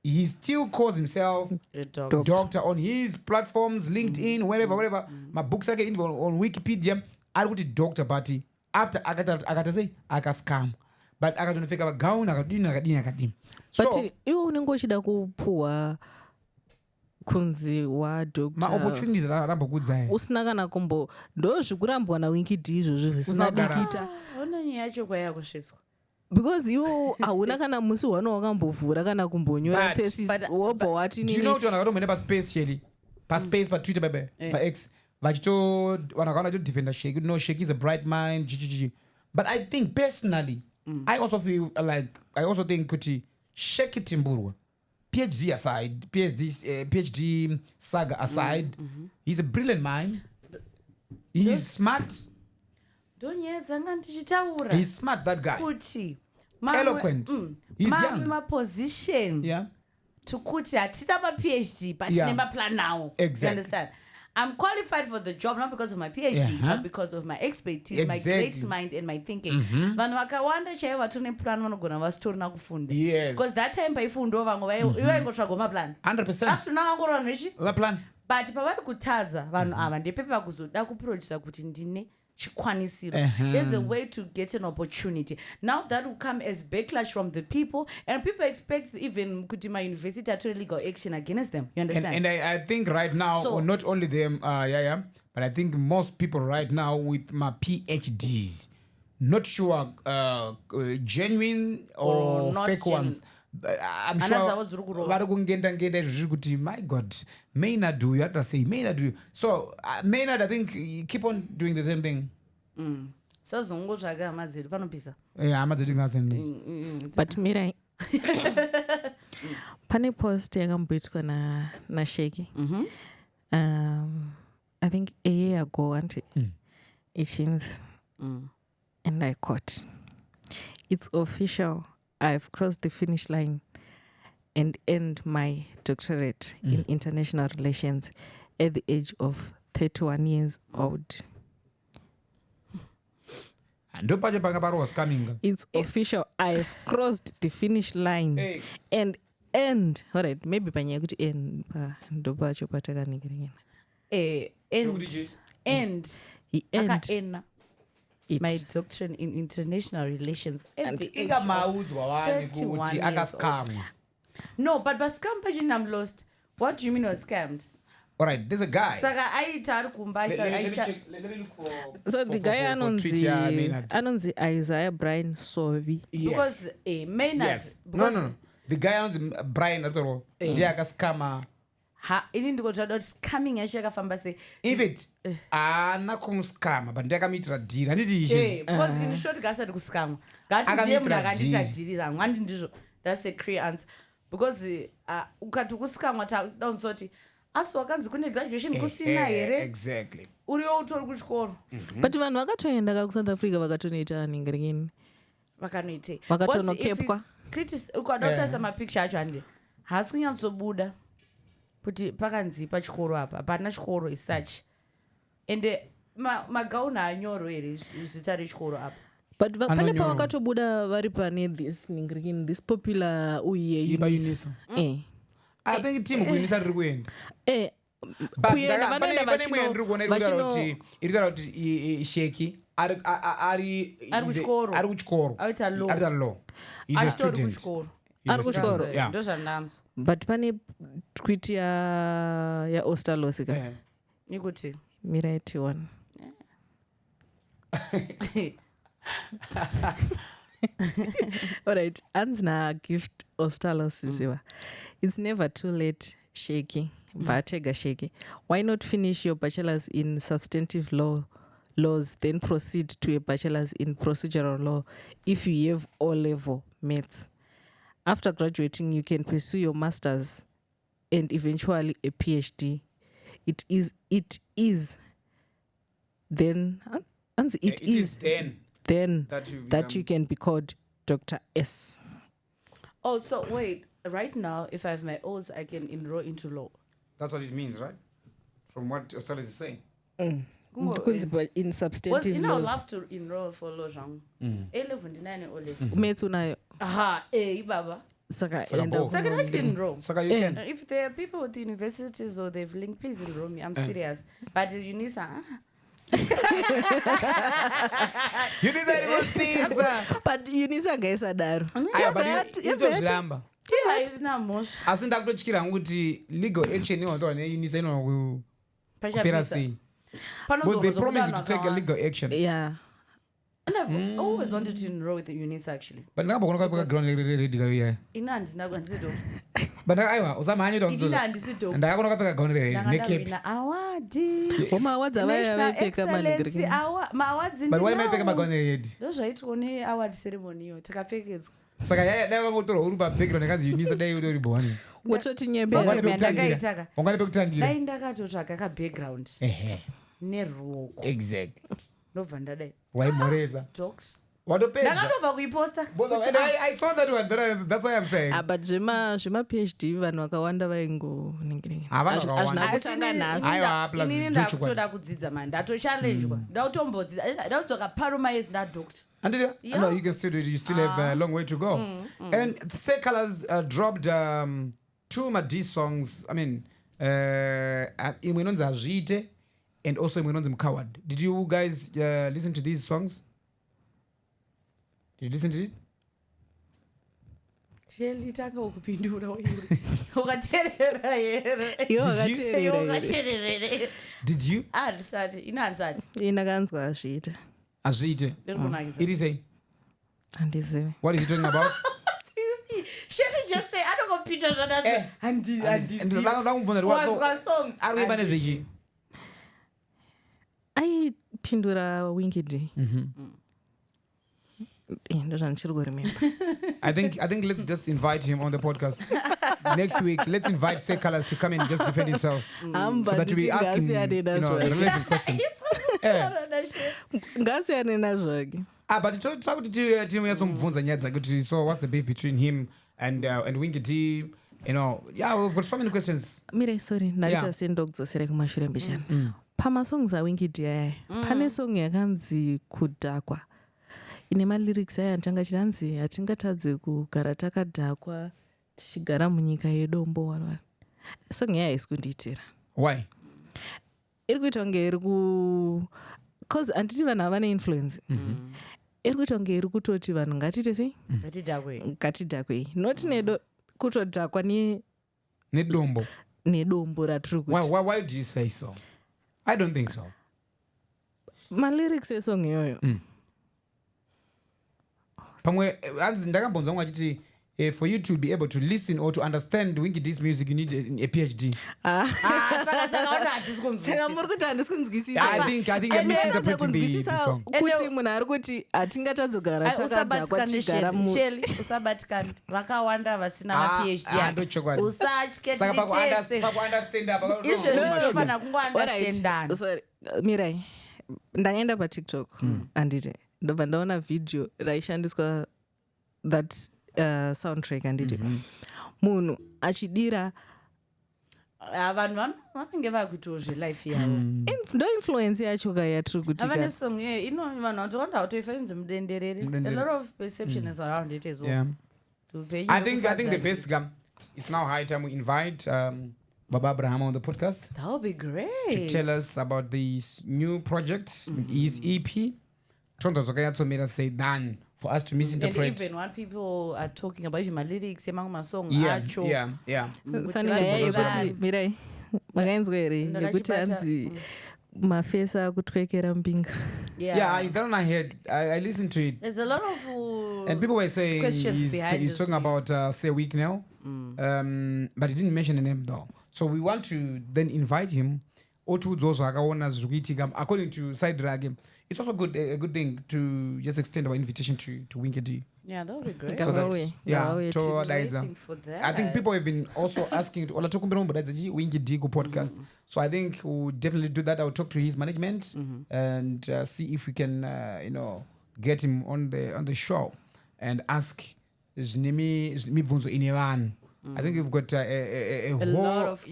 he still calls himself a doctor on his platforms, LinkedIn, wherever mabooks ake on Wikipedia ari kuti doctor, but after akata say akaskamwa, but akatonopfeka magaun akadini. But iwe unenge uchida kupuwa kunzi wadoctor maopportunities arambokudza usina kana kumbo ndozvikurambwa naWinky izvozvo zvisina dikita. Ona nyaya yacho kwaya kusvitswa because iwo hauna kana musi wano wakambovhura kana kumbonyora thesis wobva wati nini. Do you know kuti vanhu vakatomboenda paspace cheli paspace paTwitter paX vachito vanhu vakaona defender Sheki, no, Sheki is a bright mind, but I think personally I also feel like I also think kuti Sheki Timburwa, PhD aside, PhD saga aside, he's a brilliant mind. He's smart. He's smart, that guy. Eloquent. He's young. My position. Yeah. To kuti hatita PhD, but never plan now. Exactly. You understand? I'm qualified for the job not because of my PhD, but because of my expertise, my great mind, and my thinking. Vanhu vakawanda chaivo vatone plan vanogona vasitorina kufunda. Yes. Because that time paifundo vanhu vaingotsvaga maplan. 100%. Up to now vangorwa vanhu vechi maplan. But pavari kutadza vanhu ava ndepepe vakuzoda kuproducer kuti ndine chikwanisiro. There's a way to get an opportunity. Now that will come as backlash from the people, and people expect even kuti my university to legal action against them. You understand? And I think right now, so, not only them, but I think most people right now with my PhDs, not sure genuine or fake genuine ones. I'm sure my God, Maynard, you have to say Maynard. So Maynard, I think keep on doing the same thing. So panopisa. Yeah, I'm not but Mirai pane post yakambitwa na Sheki. I think a year ago, auntie, it seems, and I quote, "It's official. I've crossed the finish line and earned my doctorate in international relations at the age of 31 years old." It's official. I've crossed the finish line and earned. All right, maybe panya kuti end ndopacho patakanikira. End. He earned my doctorate in international relations at the age of 31 years old. No, but scam page I'm lost. What do you mean was scammed? All right, there's a guy. Saka aita kumba. Let me look for. So the guy anonzi Isaiah Brian Sovi. Yes. Because Maynard. Yes. No. The guy anonzi Brian Arturo. Ndiye akascama. Ini ndikotsvada kuti scamming yacho yakafamba sei. If it ana kumuscama but ndiye akamuitira dhiri handiti ishe. Because in short gasati kuscama. Ngati ndiye munhu akandita dhiri rangu handi ndizvo. That's a clear answer. Because ukati kuscama taunzoti asi wakanzi kune graduation kusina here. Exactly. Uriwo utori kuchikoro. But vanhu vakatoenda ku South Africa vakatonoita ningiringini. Vakanoite. Vakatonokepwa. Ukadatarisa mapicture acho handi. Haasi kunyatsobuda. Kuti pakanzi pachikoro apa hapana chikoro is such, ende magauna anyoro here zita rechikoro apa. But pane pavakatobuda vari pane this ningirikini this popular uye Unisa. I think team kuinisa riri kuenda. Kuenda vanoenda vachino iri kuti Sheki ari kuchikoro. Ari law. He's a student. Ari kuchikoro. Yeah. Ndozvandanzo. But pane tweet ya Ostalos ka. Yeah. Ikuti. Mirai one. Alright, Ansna gift Ostalos isiwa. It's never too late, shaky. Batega shaky. Why not finish your bachelor's in substantive laws, then proceed to a bachelor's in procedural law if you have O-level maths? After graduating, you can pursue your master's and eventually a PhD. It is then that you can be called Dr. S. Oh, so wait. Right now, if I have my O's, I can enroll into law. That's what it means, right? From what Ostalis is saying. But in substantive you're not laws. allowed to enroll for law. A-level, 9 O-level. Maths unayo. Aha, baba. Saka Saka end bo. up So I can actually enroll. Saka you can. If there are people with universities or they've linked, please enroll me. I'm serious. But you need some. You need that things. But you need a guy sadaro. Itozviramba. It's not most. Asi ndakutotyira kuti legal action inotora neunisa inopera sei. But they promised to take a legal action. Yeah. And I've always wanted to enroll with the UNIS actually. But ndakambona kwafika ground ready kayo. But aiwa usamanye doctor. Ndakona kwafika ground ready necape. Oma awadza vaya vapfeka malegiriki. But why mapfeka maground ready? Ndozvaitwa award ceremony yo takapfekedzwa. Saka yaya dai vangotora uri background akazi unisa dai uri boni. Wototi nyembera. Wangane pekutangira. Dai ndakatotsvaka ka background. Neruoko. Exactly. Ndobva ndadai. Waimoreza. Talks. Watopedza. Ndakatobva kuiposta. And I saw that one. That's why I'm saying. But zvema PhD vanhu vakawanda vaingoningiringa. Hazvina kutanga nhasi. Aiwa plus inini ndakutoda kudzidza man ndatochallengwa ndautombodzidza ndautoka paroma years ndadoctor. Andrea, Yeah. no, you can still do it. You still have a long way to go. And say Calaz dropped 2 Madi songs. I mean, imwenonzi Azvite and also imwenonzi Mkawad. Did you guys listen to these songs? Did you listen to it? Shelitaka ukupindura ukaterera here. Did you? Andisati inansati. Inakanzwa Azvite. Azvite. It is a. Handizivi. What is he talking about? Shelly just say I don't go Peter Jonathan. Andi. And What's song? Aribane Vigi. Aipindura Winky D. Remember. I think let's just invite him on the podcast next week. Let's invite Calaz to come and just defend himself, so that we ask him, relevant questions. But talk to Tim. So what's the beef between him and Winky D? We've got so many questions. Mire, sorry, naita sendokudzosera kumashure mbishana. Pamasongs aWinky D aya. Pane song yakanzi kudhakwa. Ine malyrics aya ndanga chinanzi hatingatadze kugara takadhakwa tichigara munyika yedombo warwara. Song yaya isi kundiitira. Why? Iri kuita kunge iri ku cause handiti vanhu havane influence. Iri kuita kunge iri kutoti vanhu ngatite sei? Ngatidhakwei. Not kutodhakwa nedombo ratiri kuti. Why do you say so? I don't think so. Malyrics esong iyoyo. Pamwe ndakambonzwa mwachiti for you to be able to listen or to understand Winky D's music you need a PhD. I think you're misinterpreting the song. Kuti munhu ari kuti hatingatadzogara takadhakwa tichigara usabatikana vakawanda vasina maPhD usatyeketifanira kungounderstanda. Sorry, mirai ndakaenda paTikTok handiti ndobva ndaona video raishandiswa that soundtrack handiti munhu achidira vanhu vanenge vakuitawo zvelife yavo ndo influence yacho ka yatiri kuti avane song vanhu vatokwanda kutoifanidze mudenderere. A lot of perception is around it as well. Yeah. I think the best it's now high time we invite Baba Abraham on the podcast. That would be great. To tell us about this new project, his EP. tonzo zvakanyatsomirira sei than for us to misinterpret. And even when people are talking about even my lyrics, among my song, Yeah. Mirai, makainzwa here yekuti hanzi mafesa akutwekera mbinga. Yeah, that one I heard. I listened to it. There's a lot of and people were saying questions he's talking about say week now, but he didn't mention a name though. So we want to then invite him. According to Side Drag, it's also a good thing to just extend our invitation to Winky D. Yeah, that would be great. So Waiting for that. I think people have been also asking to Winky D podcast. So I think we'll definitely do that. I'll talk to his management and see if we can, get him on the show and ask Zimipvunzo Inevan. I think we've got a whole lot of so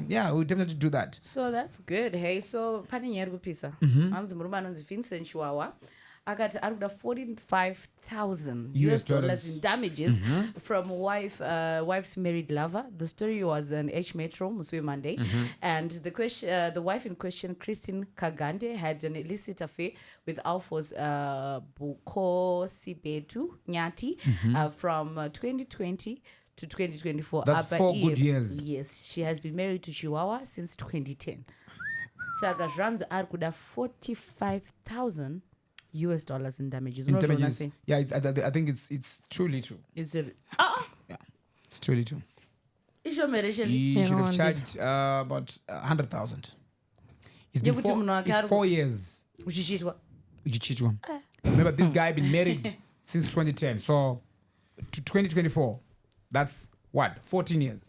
yeah, we'll definitely do that. So that's good. Hey, so pani nyari kupisa. Anzi murume anonzi Vincent Chiwawa akati ari kuda $45,000 US in damages from wife's married lover. The story was on H Metro Muswe Monday, and the wife in question, Christine Kagande, had an illicit affair with Alphonse Buko Sibetu Nyati from 2020 to 2024. That's 4 good years. Yes, she has been married to Chihuahua since 2010. Saka zvanzi ari kuda $45,000 US in damages. In damages. Yeah, I think it's too little. Is it? Yeah, it's too little. He should Should have charged about 100,000. It's been 4 years. Remember, this guy been married since 2010. So to 2024, that's what, 14 years.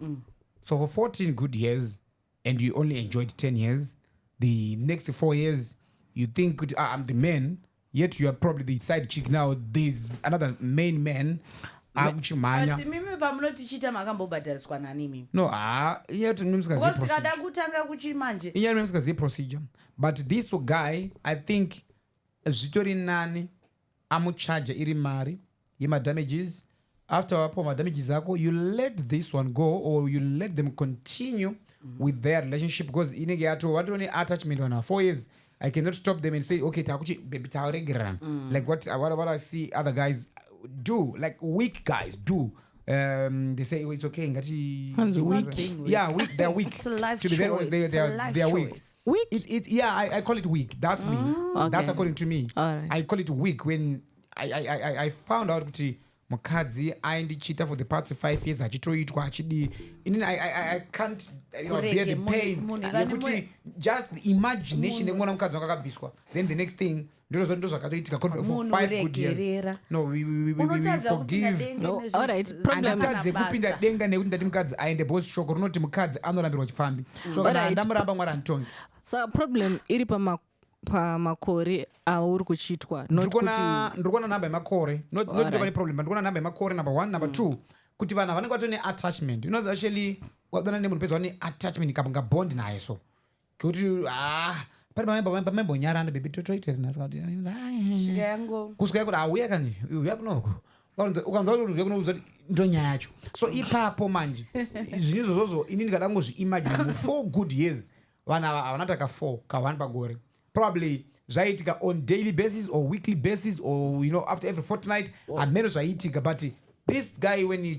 So for 14 good years, and you only enjoyed 10 years, the next 4 years, you think I'm the man, yet you are probably the side chick now. There's another main man. No, procedure. But this guy, I think, zvitori nani amucharge iri mari yema damages. After my damages, you let this one go, or you let them continue with their relationship, because in a attachment on 4 years, I cannot stop them and say, okay, like what I see other guys do, like weak guys do. They say, oh, it's okay. Yeah, weak. They're weak. It's a life to be very honest, they are weak. Weak? Yeah, I call it weak. That's me. Okay. That's according to me. Right. I call it weak when I found out that mukadzi aindichita for the past 5 years achitoitwa achidi. I can't bear the pain. Just the imagination yekuona mukadzi wakabviswa. Then the next thing, ndo zvakatoitika for 5 good years. No, we forgive. No, all right. Problem. Anatadze kupinda denga nekuti ndati mukadzi aende boss shoko rinoti mukadzi anorambirwa chifambi. So kana ndamuramba Mwari antongi. So problem iri pamakore auri kuchitwa. Ndikuona namba yemakore. Not the problem, but ndikuona namba yemakore, number 1, number 2. Kuti vana vanenge vatone attachment. You know, actually wadana nemunhu pezwa ne attachment kapanga bond naye so. Kuti pambonyarana baby totoitera nasati. Kusvika kuti auya kani uya kunoko. Ukanzwa kuti uya ndonyaya yacho. So ipapo manje zvinhu izvozvo ini ndikadangozviimagine 4 good years. Vana vanataka 4 ka1 pagore. Probably zvaitika on daily basis or weekly basis, or after every fortnight. Ameno zvaitika, but this guy when he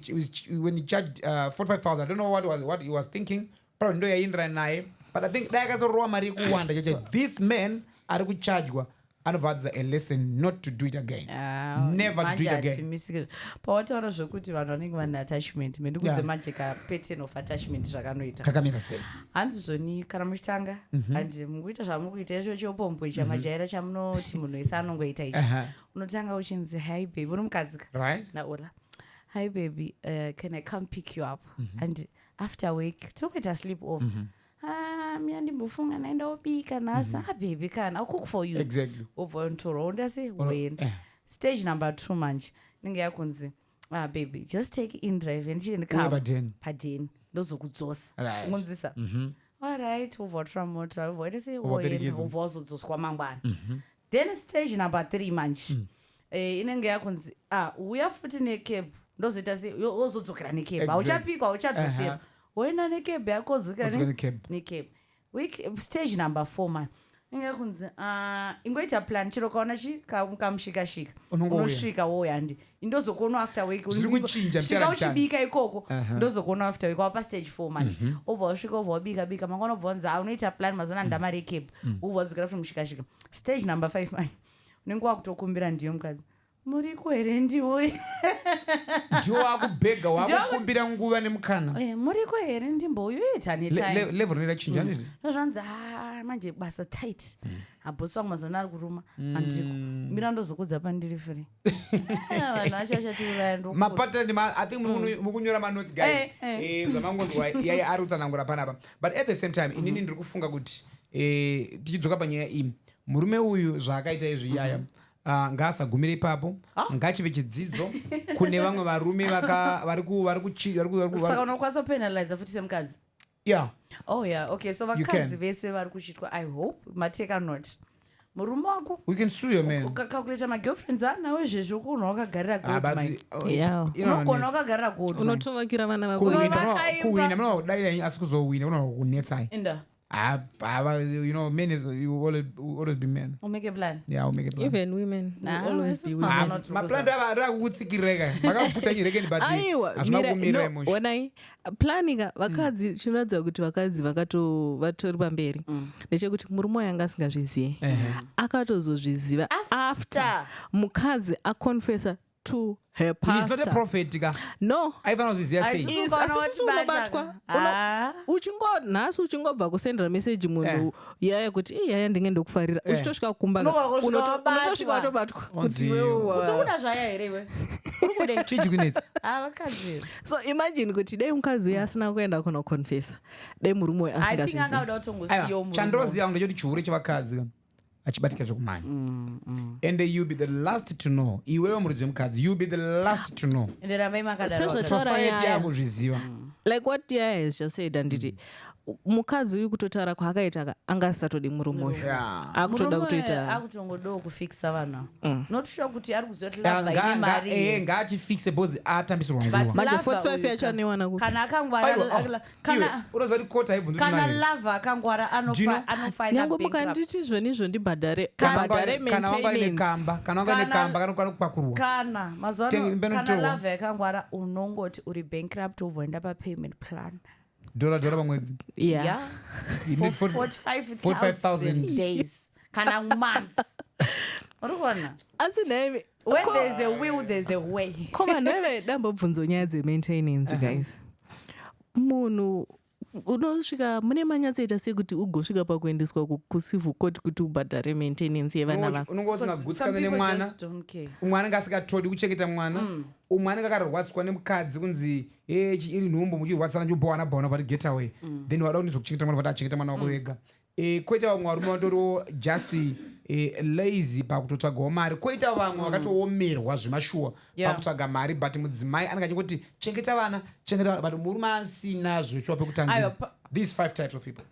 charged 45,000, I don't know what he was thinking. Probably ndo yaindira naye, but I think dakazorowa mari kuwanda chacho. This man ari kuchargwa anovadza a lesson not to do it again. Never to do it again. Pawataura zvokuti vanhu vanenge vane attachment, mendikudze manje ka pattern of attachment zvakanoita. Kakamira sei? Handizvoni kana muchitanga and mukuita zvamukuita izvo chopombwe chamajaira chamunoti munhu wese anongoita ichi. Unotanga uchinzi, hi baby, uri mukadzi right na Ollah. Hi baby, can I come pick you up? And after week tokuita sleep off. Mina ndimbofunga naenda obika nasa. Baby kana I'll cook for you. Exactly. Over ntoro ndase when stage number 2 manje ninge yakunzi baby just take in drive and chiende car padeni ndozokudzosa ngonzisa all right over from motor over say uvozodzoswa mangwana. Then stage number 3 manje inenge yakunzi uya futi necab ndozoita se wozodzokera necab auchapika auchadzosera wena necab yako zokera necab. Week stage number 4 man ingakunzi ingoita plan chiro kaona kamushika-shika Unongouya. unosvika woya handi indozokuona after week Zviri kuchinja svika mutera uchibika ikoko ndozokuona after week wapa stage 4 manje obva wasvika obva wabika mangwana obva wanzi unoita plan mazona ndama recap obva wadzokera futi mushika-shika stage number 5 manje unenge wakutokumbira ndiyo mukadzi muri kwere ndiwo ndiwo wakubhega wakukumbira nguva nemukana muri kwere ndimboyoita level rinachinja niti nozvanzi manje basa tight abhosi wangu mazana ari kuruma handiko mira ndozokudza pandiri free vanhu vacho vachatiuraya mapatani I think mukunyora manoti guys zvamangonzwa yai ari kutsanangura panapa but at the same time inini ndiri kufunga kuti tichidzoka panyaya iyi murume uyu zvaakaita izvi Yaya ngaasagumire ipapo ngachive chidzidzo kune vamwe varume saka unokwanisa kupenaliza futi semukadzi okay so vakadzi vese vari kuchitwa I hope mateka not murume wako we can sue your man ukakalkuleta magirlfriends anawo izvezvo kunhu wakagarira godunogona wakagarira god unotovakira vana vakuwina munodai asi kuzowina kunoda kunetsai you know, men you always be men. We'll make a plan. Yeah, we'll make a plan. Even women always be women. My plan ava kutsikireka. Makaputa nyireke but aiwa when planning vakadzi chinoratidza kuti vakadzi vatori pamberi ndechekuti murume wanga asingazvizive akatozozviziva after mukadzi aconfessa to her pastor. He's not a prophet. No. Unobatwa. Nhasi uchingobva kusendera meseji munhu Yaya kuti Yaya ndinge ndokufarira uchitosvika kukumbaga unotosvika watobatwa kuti wewe zvaya here iwe urikude chichikunetsa vakadzi so imagine kuti dai mukadzi asina kuenda kunoconfessa dai murume we asingazvizivi chandoroziva ndechoti chihure chevakadzi achibatika zvokumhanya and you be the last to know iwewe muridzi wemukadzi you be the last to know society yakuzviziva like what Yaya has just said anditi mukadzi uyu kutotaura kwaakaita angasatodi murume uyu akutoda kutoita akutongodawo kufikisa vanhu notushuwa kuti ari kuziva kuti lava ine mari ngaachifikise bhozi atambisirwa nguva manje 45 yacho anoiwana kana akangwara unoziva kuti kota kana lava akangwara nyange mukanditi zvenizvo ndibhadhare maintenance kana wanga nekamba kanokwana kupakurwa kana mazuva lava yakangwara unongoti uri bankrupt ubvoenda papayment plan $1 pamwedzi for 45,000 days kana months urikuona asi naive when there's a will there's a way koma naive dambobvunzo nyaya dzemaintenance guys munhu unosvika mune manyatsoita sekuti ugosvika pakuendeswa kucivil court kuti ubhadhare maintenance yevana vako unonge usingagutsikana nemwana umwe anenge asingatodi kuchengeta mwana umwe anenge akarwatswa nemukadzi kunzi iri nhumbu muchirwatsana njobowana vati get away then wada kunizokuchengeta mwana vati achengeta mwana wako wega koita vamwe varume vatoriwo just lazy pakutotsvagawo mari koita vamwe vakatoomerwa zvemashuwa pakutsvaga mari but mudzimai anenge achingoti chengeta vana but murume asina zvechiwa pekutangira these 5 types of people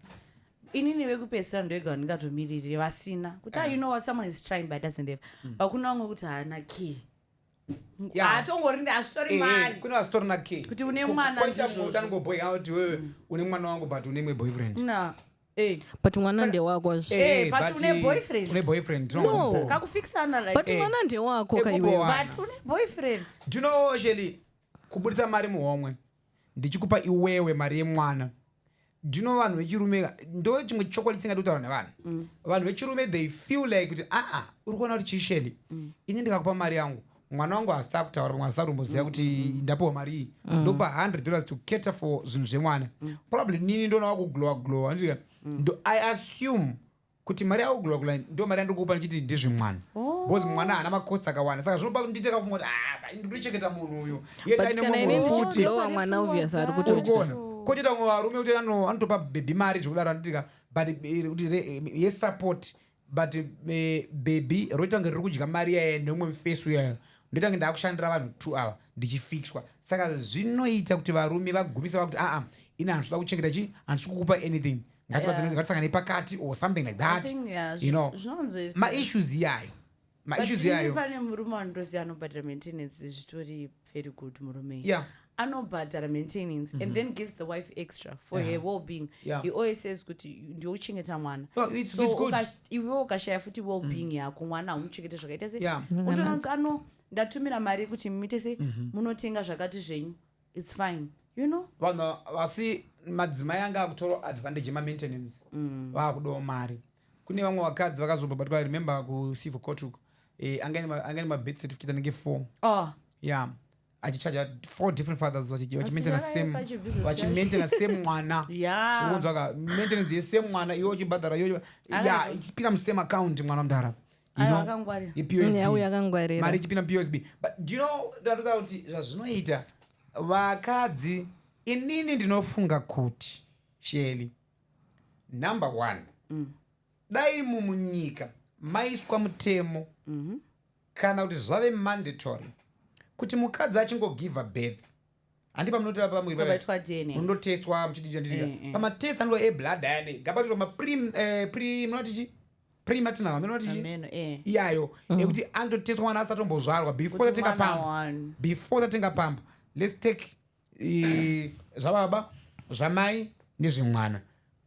inini vekupedzisira ndoega ndingatomiriri vasina kuti you know what someone is trying but doesn't have vakuna vamwe kuti haana key atongori hazvitori mari kuna vasitorina key kuti une mwana anongobhoya kuti wewe une mwana wangu but une mwe boyfriend but mwana ndewakwazvo but une boyfriend kakufikisana but mwana ndewako kaiwewe but une boyfriend do you know Sheli kubudisa mari muhomwe ndichikupa iwewe mari yemwana do you know vanhu vechirume ndo chimwe chokwadi singadi kutaura nevanhu vanhu vechirume they feel like kuti uri kuona kuti chisheli ini ndikakupa mari yangu mwana wangu hasita kutaura pamwe hasita kutomboziva kuti ndapiwa mari iyi ndopa $100 to cater for zvinhu zvemwana probably nini ndona wakuglowa ndo I assume kuti mari yakuglowa ndo mari yandiri kupa ndichiti ndezvemwana because mwana haana makosi akawanda saka zvinopa kuti ndite kafunga kuti ndirichengeta munhu uyu yetainekulowa mwana obvious ari kutoona kochita vamwe varume kuti anotopa bhebhi mari zvekudaro anotika but yesupport but bhebhi roitange riri kudya mari yayo neumwe mufesu yayo ndoitange ndakushandira vanhu 2 hour ndichifixwa saka zvinoita kuti varume vagumisa vakuti ini handisida kuchengeta chi handisi kukupa anything ngatisangane pakati or something like that you know maissues yayo pane murume wandosiya anobhadhira maintenance zvitori very good murume anobhadhara maintenance and then gives the wife extra for her well-being. He always says kuti ndiochengeta mwana. It's good. Iwe ukashaya futi well-being yako mwana umuchengete zvakaita sei. Utonzi ndatumira mari kuti muite sei munotenga zvakati zvenyu. It's fine. You know? Vanhu vasi madzimai anga akutora advantage yema-maintenance. Vakudawo mari. Kune vamwe vakadzi vakazobatwa remember kucivil court uko. Angani ma-birth certificate anenge 4. Yeah. Achichaja 4 different fathers vachimaintaina same mwana. Unonzwa maintenance yesame mwana iwo chibhadhara iwo ichipinda musame account mwana mudhara. Mari ichipinda POSB. But do you know ndatoda kuti zvazvinoita vakadzi inini ndinofunga kuti Sheli number 1 dai mumunyika maiswa mutemo kana kuti zvave mandatory kuti mukadzi achingogiva birth handipa munotira pamwiri munoteswa muchidii pamatest andiwa eblood ane gabatiro prematinal munoti iyayo ekuti andoteswa mwana asati ombozvarwa before tatenga pampa. Let's take zvababa zvamai nezvemwana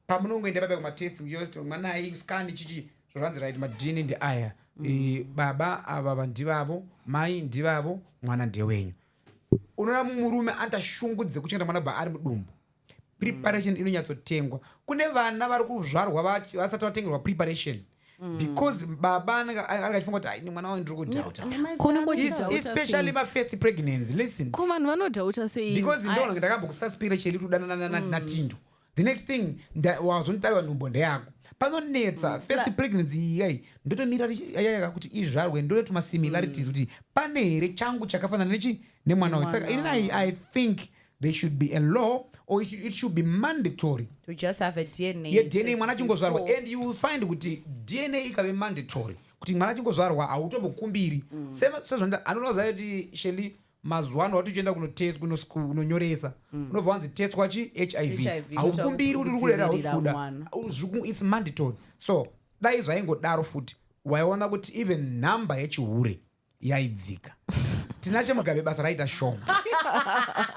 pamunongoenda baba kumatest mwana scan chichi zvanzi right madini ndi aya baba ava ndivavo mai ndivavo mwana ndewenyu. Unoona murume antashungudze kuchengeta mwana bva ari mudumbu. Preparation inonyatsotengwa. Kune vana vari kuzvarwa vasati vatengerwa preparation because baba anenge akachifunga kuti ai mwana wangu ndiri kudhauta, especially my first pregnancy. Listen, vanhu vanodhauta sei? Because ndona ndakambokususpira cheli kudanana natindu. The next thing wazonitaiwa nhumbo ndeyako panonetsa first pregnancy yai ndotomira yaya kuti izvarwe ndore tuma similarities kuti pane here changu chakafanana nemwana wayo. Saka inini I think there should be a law or it should be mandatory to just have a DNA. DNA mwana chingozvarwa and you will find kuti DNA ikave mandatory kuti mwana chingozvarwa autobokumbiri. Sezvanda anonoza kuti Sheli mazuano watuchienda kunoteswa kunonyoresa unobva wanzi testwa HIV haukumbiri kuti uri kurera haukuda. It's mandatory. So dai zvaingodaro futi waiona kuti even number yechihure yaidzika. Tinacho Mugabe basa raita shoma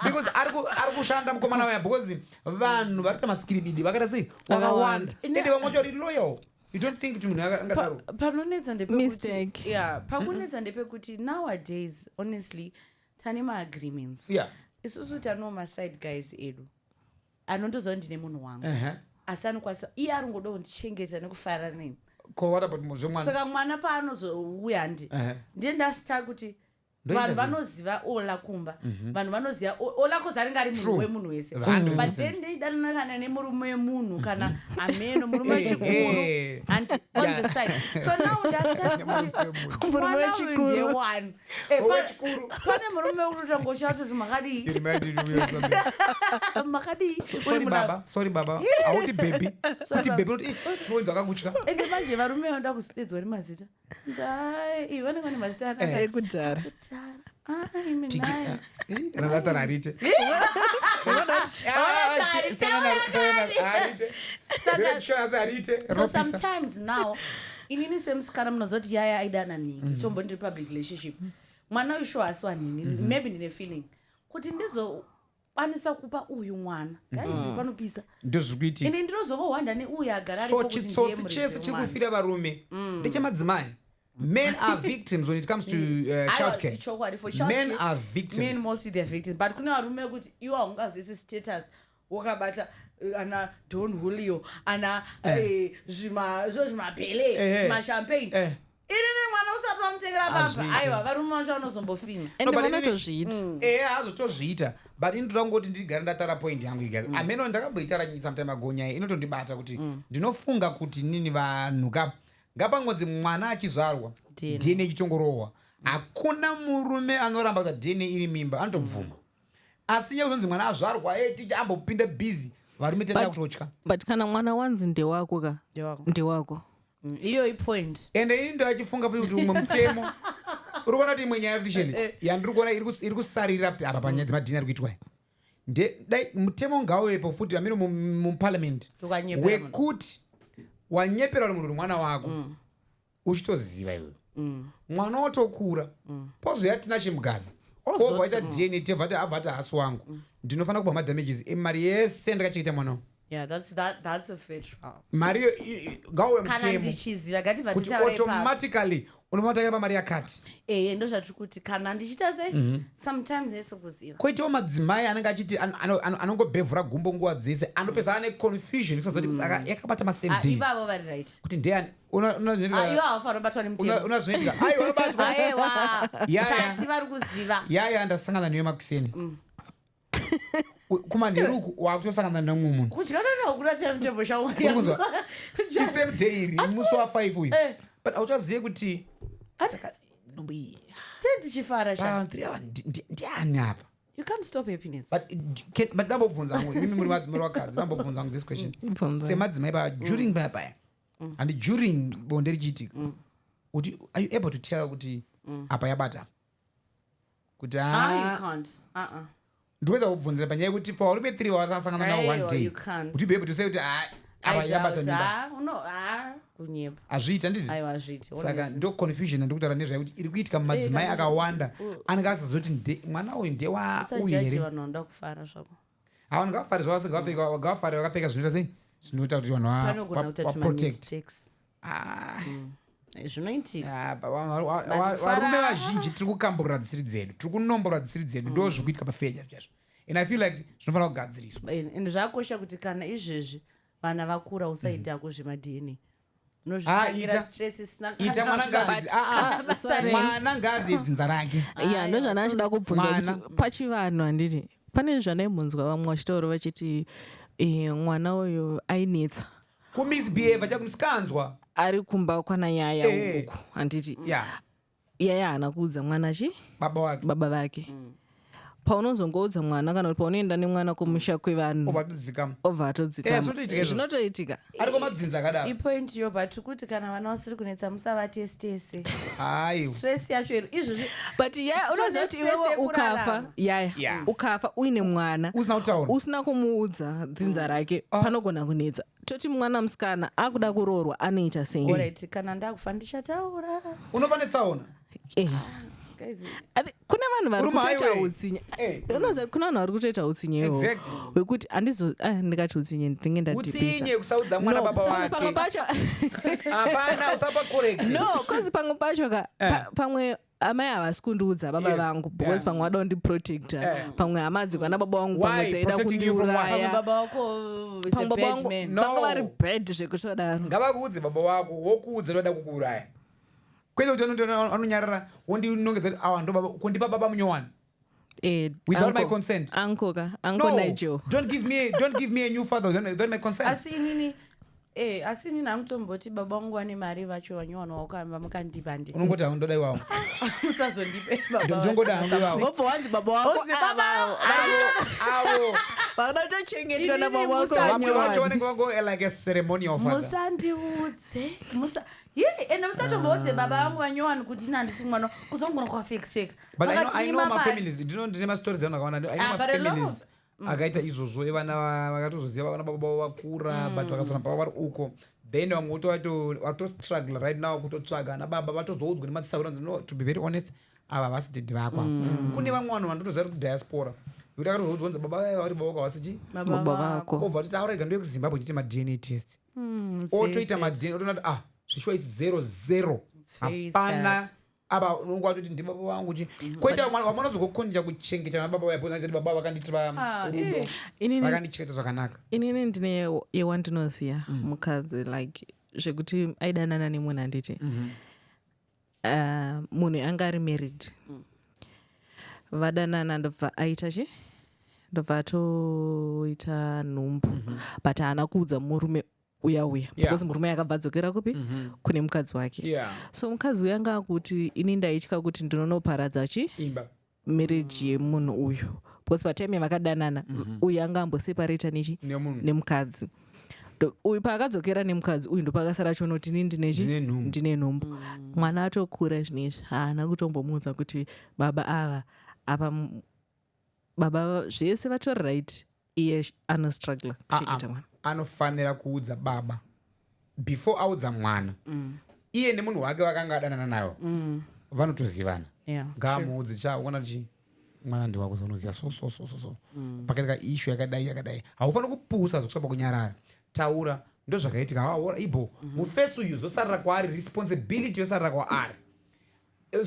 because ari kushanda mukomana waya because vanhu varita maskiribidi vakata sei wakawanda ende vamwe vacho ri loyal. You don't think kuti munhu angadaro panonetsa ndepekuti pakunetsa ndepekuti nowadays honestly tane ma-agreements. Isusu tano ma-side guys edu anondozva ndine munhu wangu asi anokwanisa iye aringoda kundichengeta nekufarira neni. What about mwana? Saka mwana paanozouya ndiye ndasita kuti vanhu vanoziva Ollah kumba vanhu vanoziva Ollah kozi aringe ari munhu wemunhu wese but then ndeidanana kana nemurume wemunhu kana ameno murume wechikuru and on the side. So now ndasita murume wechikuru ndeone pane murume urutangosha kuti makadii sorry baba auti baby kuti baby kuti noinza akakutya ende manje varume vanoda kusidedzwa nemazita ndai vanenge vane mazita ekudhara So sometimes now inini semusikana munozoti yaya aidana nini tombo ndiri public relationship mwana uyu sure asiwa nini maybe ndine feeling kuti ndizokwanisa kupa uyu mwana guys panopisa ndozvikuiti ende ndinozovowanda neuyu agara aripo kuti ndiye muri chese chiri kufira varume ndechemadzimai. Men are victims when it comes to child care. Men are victims. Men mostly they're victims. But kuna varume kuti iwa haungazvisi status wakabata ana Don Julio ana zvimapele zvimashampagne inini mwana usati wamutengera pamba aiwa varume vacho vanozombofina ende vanotozviita hazotozviita. But inotoda ngoti ndigare ndatara point yangu igazi ameno ndakamboitara sometime ago nyaya inotondibata kuti ndinofunga kuti nini vanhu ngapangodzi mwana achizvarwa DNA ichitongorohwa hakuna murume anoramba kuti DNA iri mimba anotobvuma. Asi nyakuzonzi mwana azvarwa ticha ambopinda busy varume tenda kutotya. But kana mwana wanzi ndewako ndewako iyo ipoint ende ini ndoachifunga futi kuti umwe mutemo uri kuona kuti imwe nyaya kuti Sheli yandiri kuona iri kusarira futi apa panyaya dzemadhini ari kuitwa dai mutemo ngauyepo futi amiro muparliament wekuti wanyepera uri munhu mwana wako uchitoziva iwe mwana otokura pozoya tina chimugabe Waita DNA tevata avata hasi wangu. Ndinofanira kupa madamages emari yese ndakachengeta mwana. Yeah, that's a fair trial. Mario gawe Kana mtemo. ndichizira ngati Kuti vatitaure automatically unofanira kupa mari yakati. ndo zvati kuti kana ndichita sei sometimes yese kuziva. Koitawo madzimai anenge achiti anongobhevhura gumbo nguva dzese anopesa ane confusion kusazoti saka yakabata masame days. Ivavo vari right. Kuti ndiani Ivo havafanira kubatwa nemutemo. unazoitika ai wanobatwa. Aiwa. Yaya. Tati vari kuziva. Yaya ndasangana newe makuseni. Kumanheruku wakutosangana namwe munhu. Kudyana kuna timetable shawo. The same day iri musi wa5 uyu. But auchazive kuti saka nombi Tichifara sha. ndiani apa. You can't stop happiness. But ndambobvunza hangu mimi muri wakadzi ndambobvunza hangu this question. Semadzimai pa during baya and during bonde richiitika. Kuti are you able to tell kuti apa yabata? Kuti you can't. Ndoenda kubvunzira panyaya yekuti pauri pe3 wasangana nawo one day. Kuti be able to say kuti apa yabata nimba. Kunyeba. Azviita nditi? Aiwa azviita. Saka ndo confusion ndokutaura nezvayo kuti iri kuitika madzimai akawanda anenge asazoti mwana uyu ndewa uyu here. Vanoda kufara zvako. Hawa ngafari zvose ngafari vakapfeka zvinoita sei? Zvinoita kuti vanhu vaprotect. Zvinoitika. Varume vazhinji tiri kukamburira dzisiri dzedu, tiri kunomborera dzisiri dzedu, ndo zviri kuitika pafeja chaizvo. And I feel like zvinofanira kugadziriswa. And zvakosha kuti kana izvezvi vana vakura usaita kuzvemadna. Ita mwana ngazi dzinza rake. Yeah, ndo zvana achida kubvunza kuti pachivanhu handiti pane zvanaibvunzwa vamwe vachitaura vachiti mwana uyu ainetsa kumisbehavior chakumisikanzwa ari kumba kwana yaya uku handiti yaya haana kuudza mwana chi baba vake. Paunozongoudza mwana kana kuti paunoenda nemwana kumusha kwevanhu obva atodzikama zvinotoitika ariko madzinza akadaro. Ipoint yo but kuti kana vana vasiri kunetsa musavatestese. Stress yacho iri izvozvi. But unoziva kuti iwewe ukafa ukafa uine mwana usina kumuudza dzinza rake panogona kunetsa. Toti mwana musikana akuda kuroorwa anoita sei? Alright, kana ndakufa ndichataura. Unofanira tsaona. Kune vanhu vari kutoita utsinya. Unoziva kuna vanhu vari kutoita utsinya iwo wekuti ndikati utsinya ndinenge ndatipisa. Utsinye kusaudza mwana baba wake. Pamwe pacho hapana usapa correct. No, cause pamwe pacho pamwe amai havasi kundiudza baba vangu because pamwe vada kundiprotecta. Pamwe hamadzi kwana baba vangu pamwe dzaida kundiuraya. Baba wako is a bad man. Vanga vari bad zvekutodaro. Ngavakuudze baba wako wokuudza toda kukuuraya. Kwete kuti anonyarara wondinongedza awa ndo baba kundipa baba munyowani. Without my consent. Uncle Nigel. Don't give me a new father without my consent. Asi nini namutomboti baba wangu ane mari vacho vanyowani wakamba mukandipa ndi. Unongoti haundodai wavo. Musazondipe baba. Ndongoda hangu wavo. Wobva wanzi baba wako avo. Vanotochengetwa nababa wako vanyowani. Vacho vanenge vango like a ceremonial father. Musandiudze. Ende musatomboudze baba vangu vanyowani kuti nandisi mwana kuzongona kwafekiseka. But I know my families. Ndine mastories anakawana. I know my families. Akaita izvozvo vana vakatozoziva vana baba vakura but vakazona baba vari uko then vamwe vatostruggle right now kutotsvaga ana baba vatozoudzwa nematsisakura no to be very honest ava vasi didi vakwa. Kune vamwe vanhu vandotoziva kuti diaspora kuti akatozoudzwa kunzi baba vari baba vakawasichi baba vako obva kuti tauraika ndoye kuzimbabwe tiite madna test otoita madna otoona kuti zvishuwa its 00 hapana aba unongo watoti ndi baba vangu kuti koita vamwana zokukondera kuchengeta na baba vapo nati baba vakanditi vakandichengeta zvakanaka. Inini ndine yewandinoziya mukadzi like zvekuti aidanana nemunhu handiti munhu anga ari married vadanana ndobva aita chi ndobva atoita nhumbu but haana kuudza murume uya because murume akabva adzokera kupi kune mukadzi wake. So mukadzi uyu anga kuti ini ndaitya kuti ndinonoparadza chi marriage yemunhu uyu because patime vakadanana uyu anga amboseparata nechi nemukadzi. Uyu paakadzokera nemukadzi uyu ndopakasara chonoti ini ndine nhumbu. Mwana atokura zvinezvi haana kutombomuudza kuti baba apa baba zvese vatori right iye anostruggle kuchengeta mwana. Anofanira kuudza baba before audza mwana. Iye nemunhu wake vakanga adanana nayo vanotozivana. Ngaamuudze cha uona chi mwana ndiwakuzonoziya so pakaita issue yakadai haufaniri kupusa zvokusvaba kunyarara taura ndo zvakaitika hawaona ibo mufesi uyu zosarira kwaari responsibility yosarira kwaari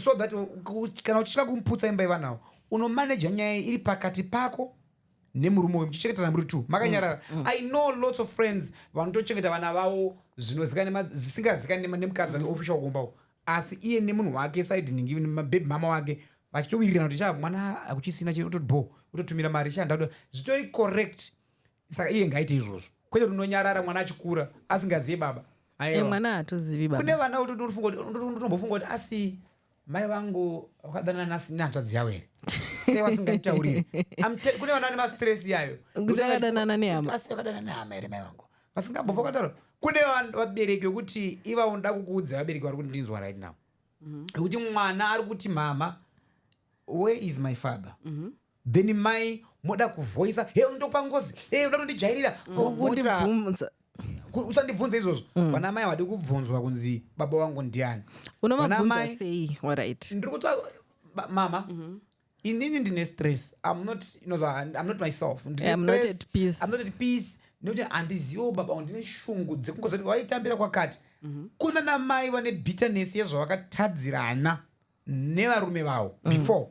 so that kana uchitya kumuputsa imba ivanawo unomanaja nyaya iri pakati pako nemurume uyu muchichengetana muri 2 makanyarara. I know lots of friends vanotochengeta vana vavo zvisingazikani nemukadzi ane official kumbawo asi iye nemunhu wake side ningi baby mama wake vachitowirirana kuti mwana akuchisina chiri utoti utotumira mari chandado zvitori correct. Saka iye ngaite izvozvo kwete kuti unonyarara mwana achikura asingazivi baba. Mwana hatozivi baba. Kune vana utombofunga kuti asi mai vangu vakadanana nehanzvadzi yavo here sei vasingaitauriri. Kune vana vane mastress yayo kuti akadanana nehama asi vakadanana nehama here mai vangu vasingambobva vakataura. Kune vabereki vekuti iva unoda kukuudza vabereki vari kuti ndinzwa right now kuti mwana ari kuti mama where is my father then mai moda kuvhoisa he unotopa ngozi unoda kundijairira usandibvunze izvozvo. Vana mai vadi kubvunzwa kunzi baba vangu ndiani. Unomabvunza sei? Alright, ndiri kuti mama inini ndine stress, I'm not myself, I'm not at peace nekuti handizivo baba vangu ndine shungu dzekungozoti waitambira kwakati. Kuna namai vane bitterness yezvavakatadzirana nevarume vavo before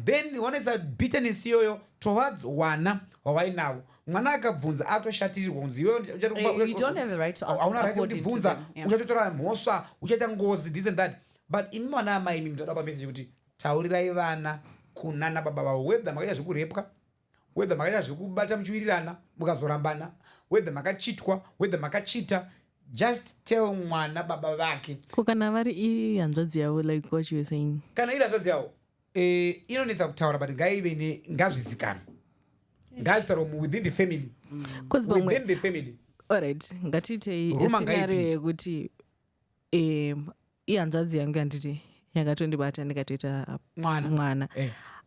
then wanoisa bitterness iyoyo towards wana wavainavo. Mwana akabvunza atoshatirirwa kunzi hauna right kundibvunza uchatotora mhosva uchaita ngozi this and that. But ini mwana amai imi ndodapa message kuti taurirai vana kunana baba vavo whether makaita zvekurepwa whether makaita zvekubata muchiwirirana mukazorambana whether makachitwa whether makachita just tell mwana baba vake. Kana vari iri hanzvadzi yavo like what you were saying. Kana iri hanzvadzi yavo inonetsa kutaura but ngaive ngazvizikana ngazvitaurwa within the family. Within the family. Alright, ngatiitei scenario yekuti ihanzvadzi yangu yanditi yakatondibata ndikatoita mwana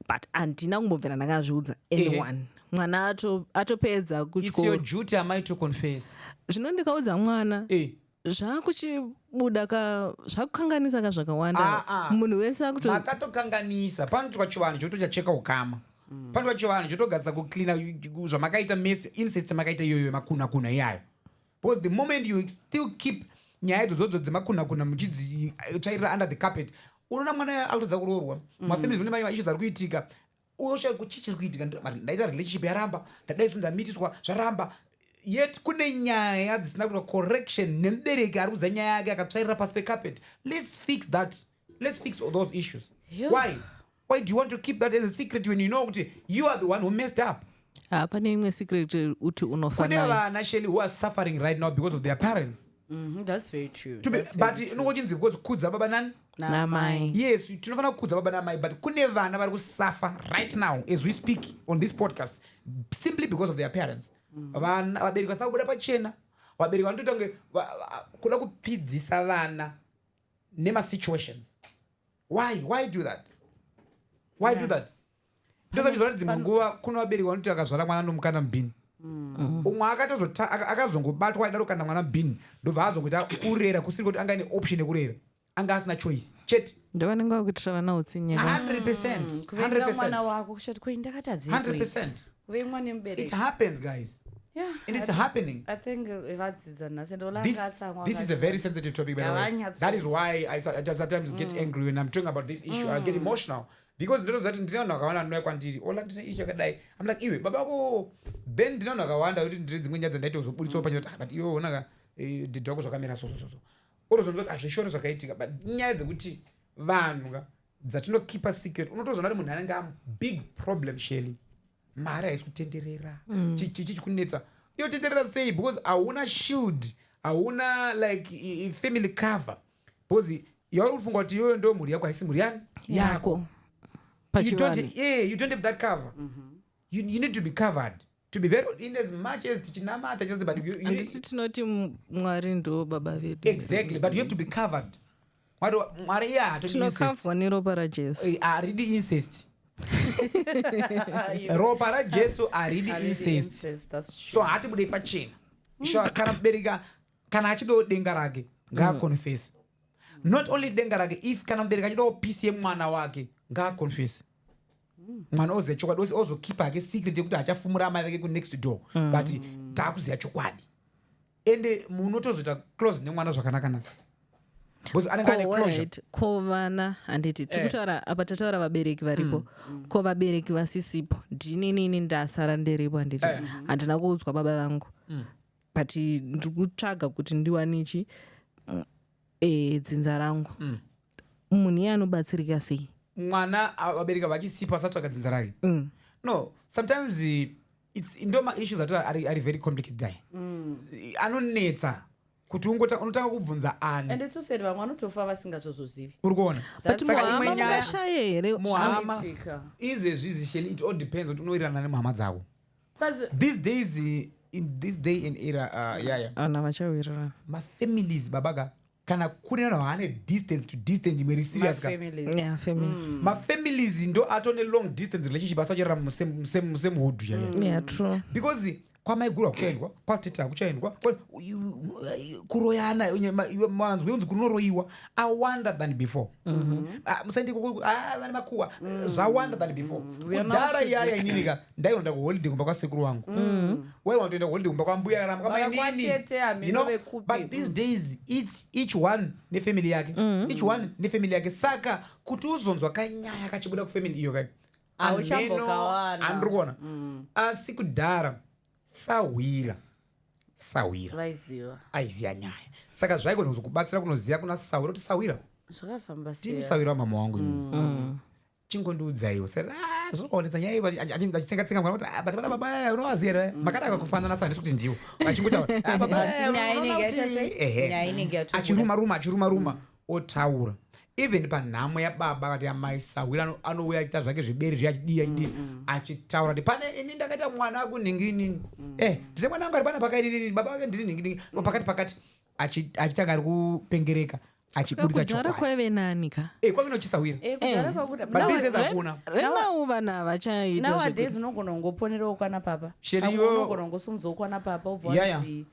but handina kumbobvera ndakazviudza anyone. Mwana atopedza kuchikoro. It's your duty amai to confess. Zvino ndikaudza mwana zvakuchibuda zvakukanganisa kazvakawanda munhu wese makatokanganisa. panoitwa chivanhu chotochacheka ukama panoitwa chivanhu chotogadzisa kucleana zvamakaita mess incest makaita iyoyo makuna iyayo. Because the moment you still keep nyaya idzodzo dzemakunakuna muchidzitsvairira under the carpet unoona mwana akutodza kuroorwa. Mafamilies mune mai ichiza kuitika unoshauri kuti chichiri kuitika ndaita relationship yaramba ndadaiso ndamitiswa zvaramba yet kune nyaya dzisina kuita correction nemubereki ari kudza nyaya yake akatsvairira pasi pecarpet. Let's fix that. Let's fix all those issues. Why do you want to keep that as a secret when you know kuti you are the one who messed up? Pane imwe secret uti unofanai. Kune vana sheli who are suffering right now because of their parents. That's very true. But unochinzi because kudza baba nani namai. Yes, tinofana kudza baba namai, but kune vana vari kusuffer right now as we speak on this podcast simply because of their parents. Vana vabereki vasina kubuda pachena, vabereki vanotoita kunge kuda kupfidzisa vana nemasituations. Why do that? Why do that? Ndozvizvona dzimwe nguva kuna vabereki vanoti akazvara mwana nomukana mubhini umwe akazongobatwa aida kukanda mwana mubhini ndobva azongoita kurera kusiri kuti anga ine option yekurera anga asina choice chete ndovanenge vakuitira vana utsinye 100%. kuvenga mwana wako kushati kwei ndakatadzira 100%. kuvengwa nemubereki. It happens, guys. And it's happening. I think vadzidza nhasi this is a very sensitive topic, by the way. That is why I sometimes get angry when I'm talking about this issue. I get emotional because ndinozati ndinoona vakawanda ndinouya kwandiri Ollah ndine issue yakadai. I'm like iwe baba vako then ndinoona vakawanda kuti ndiri dzimwe nyaya dzandaita kuzobuditsawo pachina but iwe onaka dhidhi wako zvakamira so orozonzoti hazvishori zvakaitika but nyaya dzekuti vanhu dzatinokeepa secret unotozoona kuti munhu anenge am big problem sheli mari haisi kutenderera chichikunetsa iyo tenderera sei because hauna shield hauna like family cover because yauri kufunga kuti iyoyo ndo mhuri yako haisi mhuri yani yako. You don't have that cover. You need to be covered to be very in as much as tichinamata just but you tinoti mwari ndo baba vedu exactly but you have to be covered. Mwari tinokavhwa neropa rajesu aridi incest ropa rajesu aridi incest so hatibudei pachena kana mubereka kana achidawo denga rake ngaaconfess. Not only denga rake if kana mubereka achidawo peace yemwana wake ngaaconfess. mwana oziya chokwadi ozokipa hake secret yekuti achafumura amai vake kunext door but taakuziya chokwadi ende munotozoita close nemwana zvakanaka because anenge ane closure. Ko vana handiti tikutaura apa tataura vabereki varipo ko vabereki vasisipo ndinini ndasara ndiripo handiti handina kuudzwa baba vangu but ndiri kutsvaga kuti ndiwanichi dzinza rangu munhu iye anobatsirika sei mwana vabereki vachisipa asatsvaga dzinza rake no sometimes ndo maissues ari very complicated anonetsa kuti unotanga kubvunza ani and so said vamwe vanotofa vasingatozvizivi uri kuona but muhama mukashaya here muhama izvezvi zvisheli it all depends kuti unowirirana nemuhama dzavo these days in this day and era ana vachawirirana mafamilies babaga kana kune vanhu vaane distance to distance imwe serious mafamilies ndo atone long distance relationship asachirara musame hood true because kwamaigurwa kuchaendwa kwateta kuchaendwa kuroyana manzwi unzi kunoroyiwa awanda than before musaende vane makuwa zvawanda than before kudhara yaya ininika ndaienda kuholiday kumba kwasekuru wangu waiwa toenda kuholiday kumba kwambuya kana kwamainini but these days each one nefamily yake each one nefamily yake saka kuti uzonzwa kanyaya kachibuda kufamily iyo kai andiri kuona asi kudhara sawira aiziya nyaya saka zvaigona kuzokubatsira kunoziya kuna sawira kuti sawira timusawira wamama wangu chingondiudzaiwo zvinoonetsa nyaya achitsenga mwana kuti but vana baba unovaziya here makadaka kufanana sandisi kuti ndiwo achiruma otaura even panhamo yababa kati amai sawira anouya achiita zvake zviberi zviachidii achitaura kuti pane ini ndakaita mwana akunhingini ndise mwana wangu ari pana pakainini baba vake ndiri nhingini pakati achitanga ari kupengereka achibudisa chokwadi kwaive nani ka kwaive nochisawira hakuna renau vanhu havachaita nowadays unogona kungoponerawo kwana papa unogona kungosumudzawo kwana papa ubvazi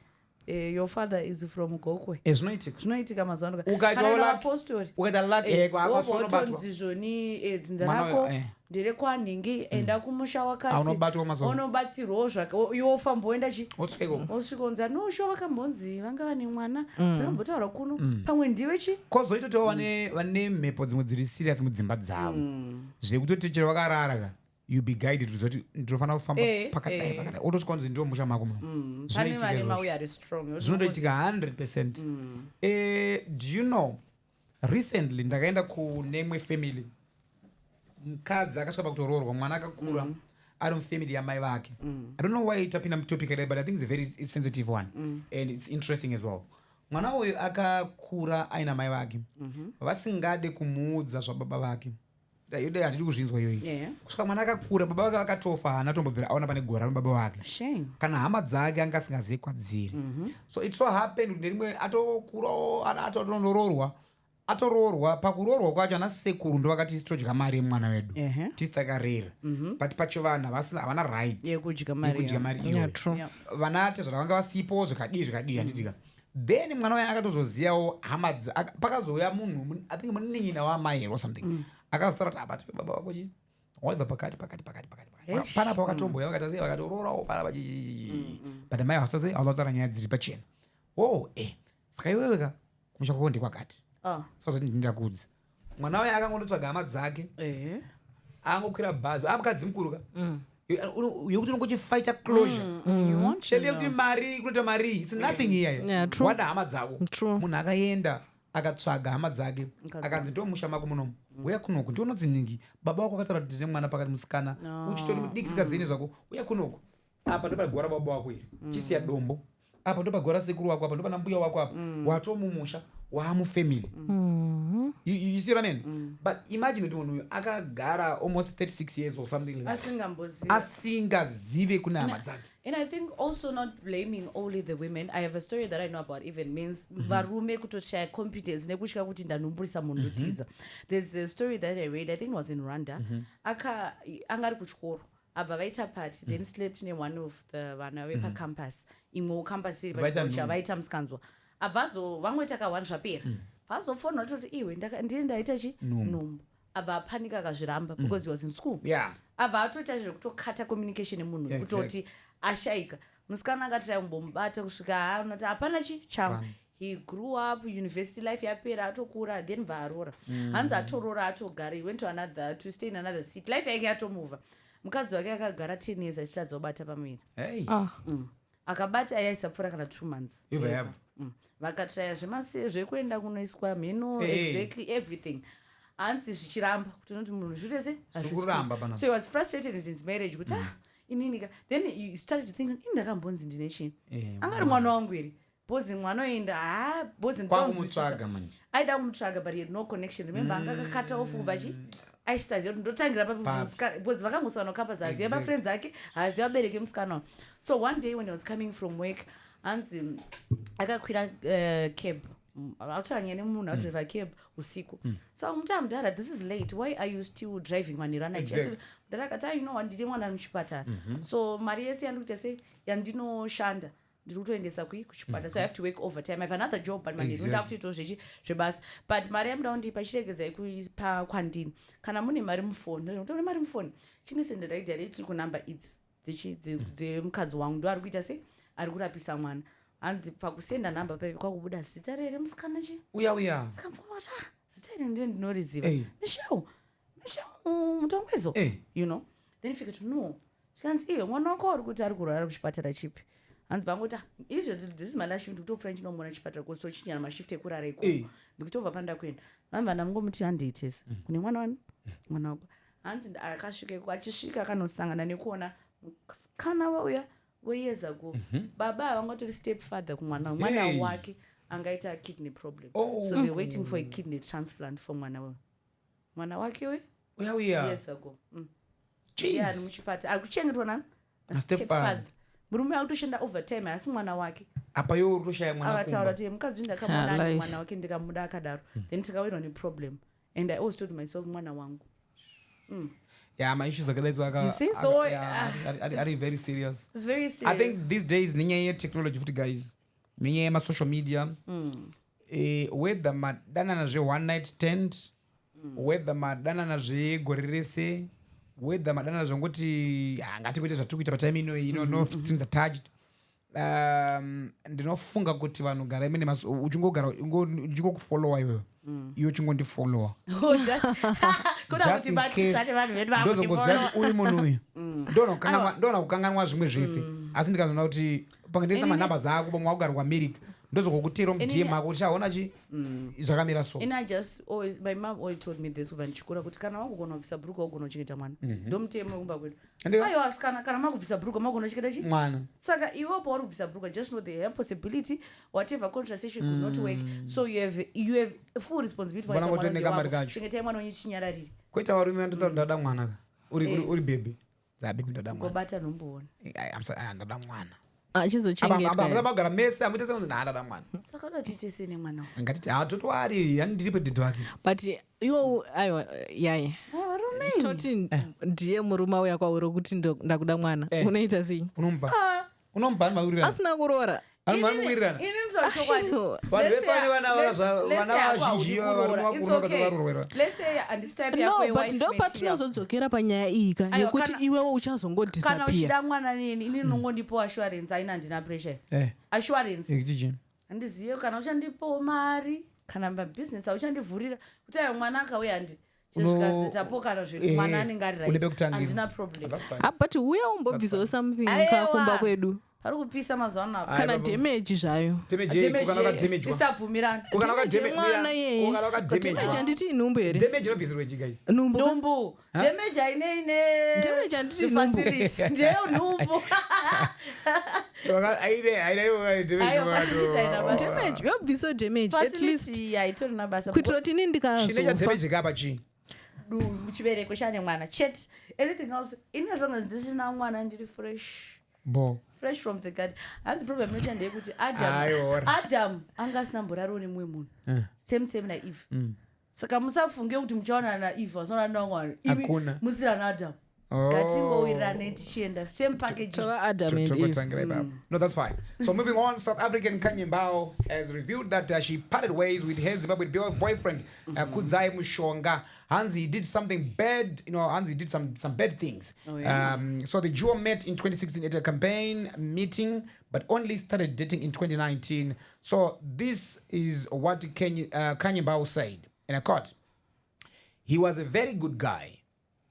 your father is from Gokwe. Zvinoitika mazuva ukaita zvoni dzinza rako ndere kwanhingi enda kumusha wakati unobatsirwawo zvake iwo famboenda osvika unzi anosho vakambonzi vanga vane mwana sakambotaura kuno pamwe ndiwe chi kozoitotiwo vane mhepo dzimwe dziri serious mudzimba dzavo zvekutoti chero vakarara you be guided kuzoti ndinofanira kufamba pakadai otosvika kunzi ndiwo musha mako muno zvinotoitika 100%. Do you know recently ndakaenda kunemwe family mukadzi akasvika pakutoroorwa mwana akakura ari mufamily yamai vake I don't know why itapinda mutopic but I think it's a very sensitive one and it's interesting as well. Mwana uyu akakura aina mai vake vasingade kumuudza zvababa vake hatidi kuzvinzwa iyoyi kusvika mwana akakura baba vake vakatofa haana tombobvira aona pane gora rababa vake kana hama dzake anga asingazivi kwadziri so it so happened kuti nerimwe atokurawo atoroorwa pakuroorwa kwacho ana sekuru ndo vakati todya mari yemwana wedu tisitakarera but pacho vanhu havana right yekudya mari iyoyo vana tezvara vanga vasipo zvikadii handitika then mwana waye akatozoziyawo hama pakazouya munhu I think munin'ina wamai or something akazotaura kuti abati baba vako chi waibva pakati panapa wakatomboya vakataziva vakatororawo panapa but mai vasitozei avazotaura nyaya dziri pachena saka iweweka kumusha kwako ndikwakati sazoti ndindakuudza mwana waye akangonotsvaga hama dzake angokwira bhazi amukadzi mukuruka yekuti unongochifighta closure sheli yekuti mari kunoita mari it's nothing here wada hama dzako munhu akaenda akatsvaga hama dzake akanzi ndomusha mako munomu uya kunoku ndionodzi ningi baba wako akataura kuti mwana pakati musikana uchitori mudikisikazini zvako uya kunoku apa ndo pagora baba wako iri chisiya dombo apa ndo pagora sekuru wako apa ndo pana mbuya wako apa watomumusha waamufamily you see what I mean but imagine kuti munhu uyu akagara almost 36 years or something like that asingazive kuna hama dzake. And I think also not blaming only the women. I have a story that I know about even means varume kutoshaya competence nekushika kuti ndanomburisa munhu notiza. There's a story that I read, I think it was in Rwanda. Angari kuchikoro abva vaita party then slept in one of the vana vepa campus imwe campus iri pachikoro vaita musikanzwa abvazo vamwe takawana zvapera vazofona kuti iwe ndiri ndaita chi numbu abva apanika akazviramba because he was in school. Abva atoita zvekutokata communication nemunhu kutoti ashaika. Musikana akati aimbomubata kusvika unoti hapana changu. He grew up, university life yapera atokura, then varora. Hanzi atorora atogara, he went to stay in another city. Life yake atomova. Mukadzi wake akagara 10 years achitadza kubata pamuviri. Akabata yaisapfuura kana 2 months. Vakatraya zvekuenda kunoiswa mhino, exactly everything. Hanzi zvichiramba kuti unoti munhu zvese hazvikuramba. So he was frustrated in his marriage kuti inini. Then he started to think indakambonzi ndine chinhu. Angari mwana wangu ere. Bozi mwana oenda bozi kwakumutsvaga manje. Aida kumutsvaga but he had no connection. Remember angakakata off vachi aistaziva kuti ndotangira pamusikana bozi vakangosana kapa zaziva mafriends ake haziva abereke musikana. So one day when he was coming from work hanzi akakwira cab. Autanya nemunhu adriva cab usiku. So mutama mudhara, this is late, why are you still driving manira night? Mudhara akati you know what, ndine mwana muchipatara. So mari yese yandikuita sei yandinoshanda ndiri kutoendesa kuchipatara, so I have to work overtime. I have another job but manje ndoda kutoita zvechi zvebasa, but mari yamuda kundipa chiregedzai kuipa kwandini kana mune mari mufoni. Ndotore mari mufoni chinisendera directly kunamba idzi dzemukadzi wangu ndo ari kuita sei ari kurapisa mwana. Hanzi pakusenda namba pepe kwakubuda zita rere musikana chi uya sikamfumata zita rere ndiye ndinoriziva Mjolo mutongwezo you know. Then fika to no chikanzi iwe mwana wako uri kuti ari kurara kuchipatara chipi. Hanzi bangota izvo this is my last shift kutofura chinomona chipatara kuzochinyana mashift ekurara ikoko ndikutobva panda kuenda vamba ndamungomuti handiitese kune mwana wako. Hanzi akasvika achisvika akanosangana nekuona musikana wauya years ago baba vangotori step father kumwana wake angaita kidney problem. So they're waiting for a kidney transplant for mwana wake years ago. Yeah, muchipata akuchengetwa na step father. Murume akutoshanda overtime asi mwana wake apa yo utoshaya mwana wake akataura kuti mukadzi ndakamona mwana wake ndikamuda akadaro. Then tikawirwa ne problem and I always told myself mwana wangu. My issues are very serious. It's very serious. I think these days ninya technology futhi guys, ninya social media, whether madana na one night stand, whether madana na gorerese, whether madana na ngoti ngati kuita zvatukuita patime ino, you know, no things attached. Ndinofunga kuti vanhu gara imene uchingogara uchingokufollowa iwewe iwe chingondifollowa just in case ndozongoziva uyu munhu uyu ndona kukanganwa zvimwe zvese asi ndikazoona kuti pangandiisa manhamba zako pamwe wakugara kuamerica ndozokokutera mudm ako kuti chaona chi zvakamira so. And I just always, my mom always told me this kuva ndichikura kuti kana wakugona kubvisa bhuruka wagona kuchengeta mwana ndomutemo kumba kwedu. Aiwa asikana kana makubvisa bhuruka magona kuchengeta chi mwana. Saka iwe pauri kubvisa bhuruka just know the possibility whatever contraception could not work, so you have full responsibility for kuchengeta mwana wenyu chinyararire. Koita varume ndoda mwana uri baby zababy ndoda mwana ngobata nomboona ndoda mwana achizochengetwa mese amute senzi ndada mwana saka ndatitese nemwana ngatiti totwari yani ndiripo didho wake but iwo aiwa yaya toti ndiye murume uya kwauri kuti ndakuda mwana unoita sei unomba maurira asina kurora anomuwirirana vanhu vefane vana vazhinji varikuvarurwera. No, but ndo patinozodzokera panyaya iyi ka yekuti iwewo uchazongodisappear. Kana uchida mwana nini ini nongondipo assurance aina ndina pressure assurance handizive kana uchandipo mari kana mabusiness auchandivhurira kuti ayo mwana akauya ndi chezvikadzitapo kana mwana anenge ari right handina problem. But uya umbobvisawo something kakumba kwedu pari kupisa mazuva kana damage zvayo istabvumirana mwana yeye damage handiti inhumbu here damage inobvisirwe chi guys nhumbu damage aine damage handiti inhumbu ndiyo nhumbu damage yobviso damage at least aitori nabasa kuitira kuti ini ndikazofa damage kapa chi muchibereko chane mwana chete anything else in as long as ndisina mwana ndiri fresh from the garden. Hanzi problem nocha ndeyekuti Adam anga asina mboraro nemumwe munhu same na Eve. Saka musafunge kuti muchaona na Eve wasona na mwana ivi musira na Adam Ngatingowirane tichienda same packages. Tova Adam and Eve. No, that's fine. So moving on, South African Kanye Mbao has revealed that she parted ways with her Zimbabwe boyfriend, Kudzai Mushonga. Hansi did something bad, Hansi did some bad things. Oh, yeah. So the duo met in 2016 at a campaign meeting, but only started dating in 2019. So this is what Kanye Mbao said, and I quote, "He was a very good guy,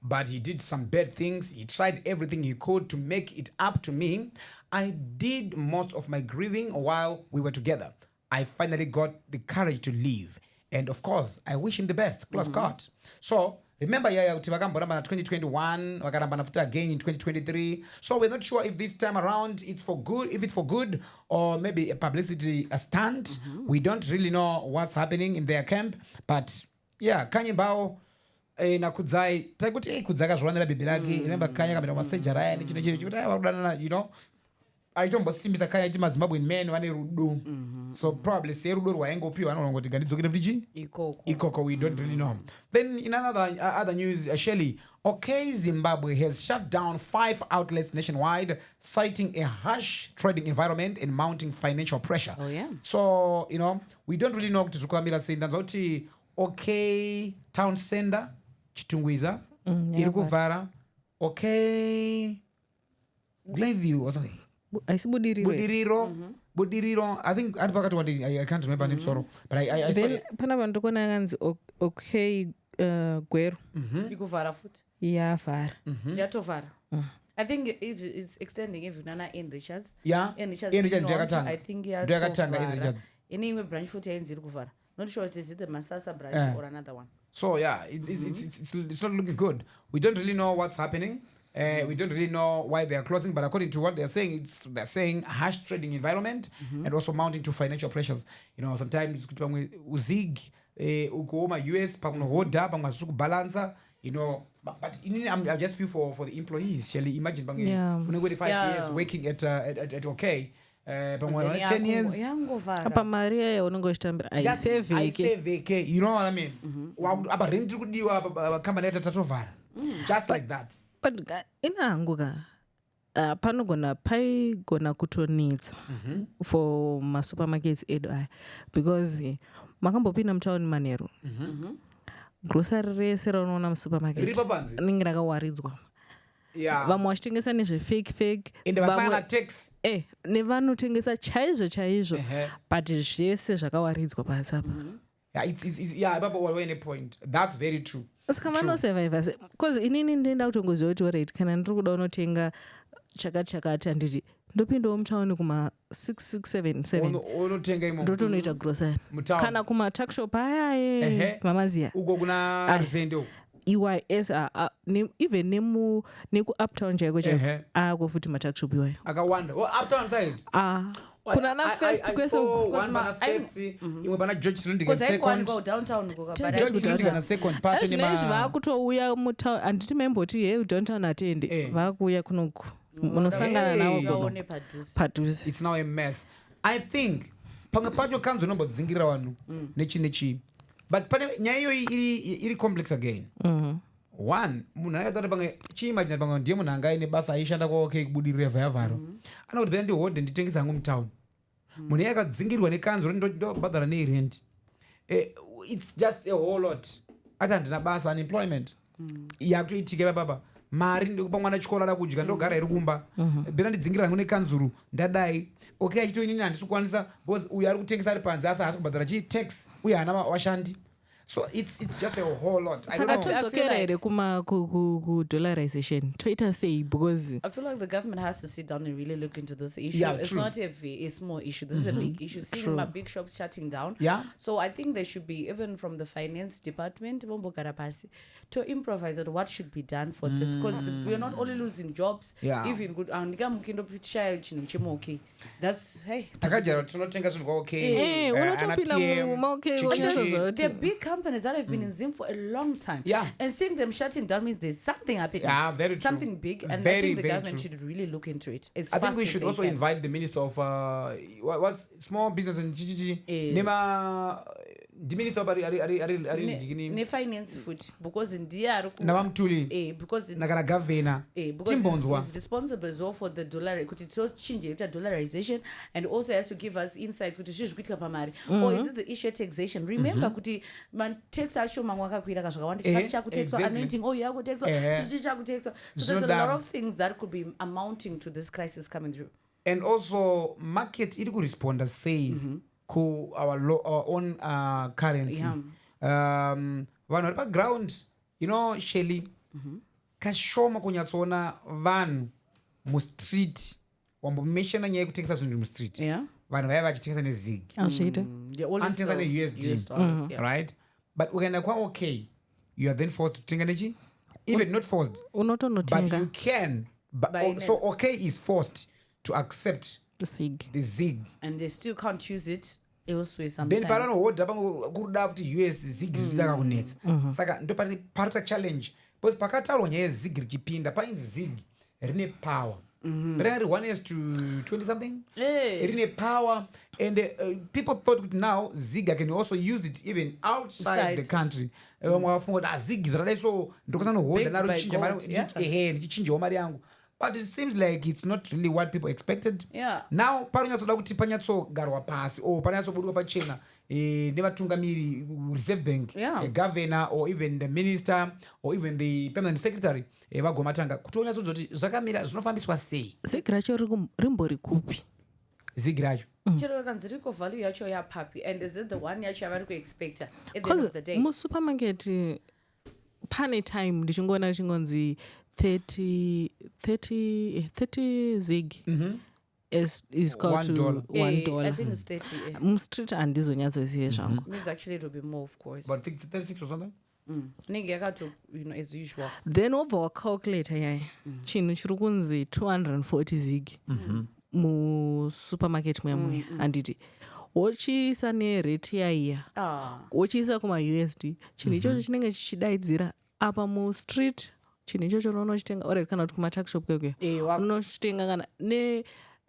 but he did some bad things. He tried everything he could to make it up to me. I did most of my grieving while we were together. I finally got the courage to leave. And of course, I wish him the best." Close quote. So remember, Yahya Goodvibes 2021, wakarambana futa again in 2023. So we're not sure if this time around it's for good, if it's for good, or maybe a publicity stunt. We don't really know what's happening in their camp. But yeah, Kanye Mbao na Kudzai taikuti Kudzai kazviwanira bibi rake. Remember Kanye kamera maseja raya nechino chikuti vakudana, aitombosimisa Kanye achiti maZimbabwean men vane rudo. So probably say rudo rwaingopiwa anongoti gandidzokere kuti ikoko, we don't really know. Then in other news, Shelly, OK Zimbabwe has shut down 5 outlets nationwide, citing a harsh trading environment and mounting financial pressure. Oh yeah. So we don't really know kuti zvikuambira sei. Ndanzoti OK Town Center Chitungwiza iri kuvhara, OK Glenview or something. Budiriro. I think I can't remember name, sorrow, but I then pana vanhu tokona yanzi OK Gweru Ikuvhara futi. Yavhara. Yatovhara. I think if it's extending even Nana in Richards. Yeah. In Richards. I think Yatovhara. In any branch foot ends Ikuvhara. Not sure it is the Masasa branch or another one. So yeah, it's not looking good. We don't really know what's happening. We don't really know why they are closing, but according to what they're saying, they're saying harsh trading environment and also mounting to financial pressures. Sometimes uzig ukoma US pakunohoda pamwe balancer, but I'm just feel for the employees. Shall you imagine 25 years working at OK. 10 years apa mari yaunongochitambira aisevheke, you know what I mean. Apa rent kudiwa company yatatovhara just like that. But inangu paigona kutonetsa for masupermarkets edu aya, because makambopinda mutauni manheru grocery rese raunoona musupermarket rinenge rakawaridzwa. Vamwe vachitengesa nezvefake nevanotengesa chaizvo but zvese zvakawaridzwa pasi apa. Baba, point. That's very true. Saka vanosurviva sei? Because inini ndenda kutongoziva kuti alright, kana ndiri kuda unotenga chakati handiti ndopindawo mutauni kuma 6677 ndotonoita grocery kana kuma tuckshop ayaye mamaziya uko kuna Zendo EYS even neku-uptown chaiko ako futi matuckshop iwayo akawanda. Uptown side kuna na first kwese imwe pana George Street second part ni vakutouya mutauni. Handiti memboti downtown atende vakuuya kunoku unosangana navo padhuze. It's now a mess. I think pamwe pacho kanzo nombodzingira vanhu nechi but pane nyaya iyo iri complex again. One, munhu akatata pamwe chiimagina pamwe ndiye munhu anga aine basa aishanda kwaOK kubudirira vhayavharo anoti pena ndihodhe nditengesa hangu mutauni. Munhu akadzingirwa nekanzo ndobhadhara neirent. It's just a whole lot. Ati handina basa, unemployment yakutoitika baba. Mari ndikupa mwana chikora rakudya ndogara iri kumba. Pena ndidzingira hangu nekanzuru ndadai. OK achitoinini handisi kukwanisa because uyu ari kutengesa ari panze asi haasi kubhadhara tax uye haana vashandi. So it's just a whole lot. I don't know. Todzokera here ku-dollarization toita sei? Because I feel like the government has to sit down and really look into this issue. Yeah, it's true. not a small issue. This is a big issue. Seeing my big shops shutting down. Yeah. So I think there should be, even from the finance department, to improvise on what should be done for this, because we're not only losing jobs. Yeah. Even good. That's hey. They're big companies that have been in Zim for a long time. Yeah. And seeing them shutting down means there's something happening. Yeah, very true. Something big. And I think the government should really look into it. I think we should also invite the Minister of what's small business and ndiminitsa ari nefinance futhi because ndiye ari navamutuli because nakana gavhena timbonzwa is responsible as well for the dollar kuti tochinje ita dollarization and also has to give us insights kuti zvii zvikuitika pamari or is it the issue of taxation remember kuti matax acho mamwe akakwira kazvakawanda chikati chakutexwa anointing yakutexwa chichi chakutexwa so there's a lot of things that could be amounting to this crisis coming through and also market iri kuresponda sei ku our own currency vanhu vari paground Shelly kashoma kunyatsoona vanhu mustreet wambomeshana nyaya yekutengesa zvinhu mustreet vanhu vaya vachitengesa nezig anotengesa neusd right but ukaenda kwaok you are then forced to tenga nechi even not forced but you can so okay is forced to accept the zig and they still can't use it elsewhere sometimes then paranohodha kuruda kuti us zig ritaka kunetsa saka ndo parita challenge because pakataurwa nyaya yezig richipinda painzi zig rine power ringari 1:20 something rine power and people thought kuti now zig I can also use it even outside the country vamwe vafunga kuti zig zvadai so ndokosanohodha naro richichinjawo mari yangu but it seems like it's not really what people expected. Now paranyatsoda kuti panyatsogarwa pasi or panyatsobudwa pachena nevatungamiri reserve bank governor or even the minister or even the permanent secretary vagomatanga kuti onyatsodzoti zvakamira zvinofambiswa sei zig racho rimbori kupi zig racho chero kanzi riko value yacho yapapi and is it the one yacho yavari kuexpecta at the end of the day musupermarket pane time ndichingoona chingonzi 30 zig is called to $1. I think it's 30. Mstreet handizonyatsozive zvangu. Means actually it will be more of course. But 36 or something? Nenge yakato as usual. Then wobva wacalculata yaya chinhu chiri kunzi 240 zig musupermarket mwemwe handiti wochiisa nerate yaiya wochiisa kuma-usd chinhu ichocho chinenge chichidaidzira apa mustreet chinhu ichocho unochitenga already kana kuti kumatuckshop kwekwe unochitenga kana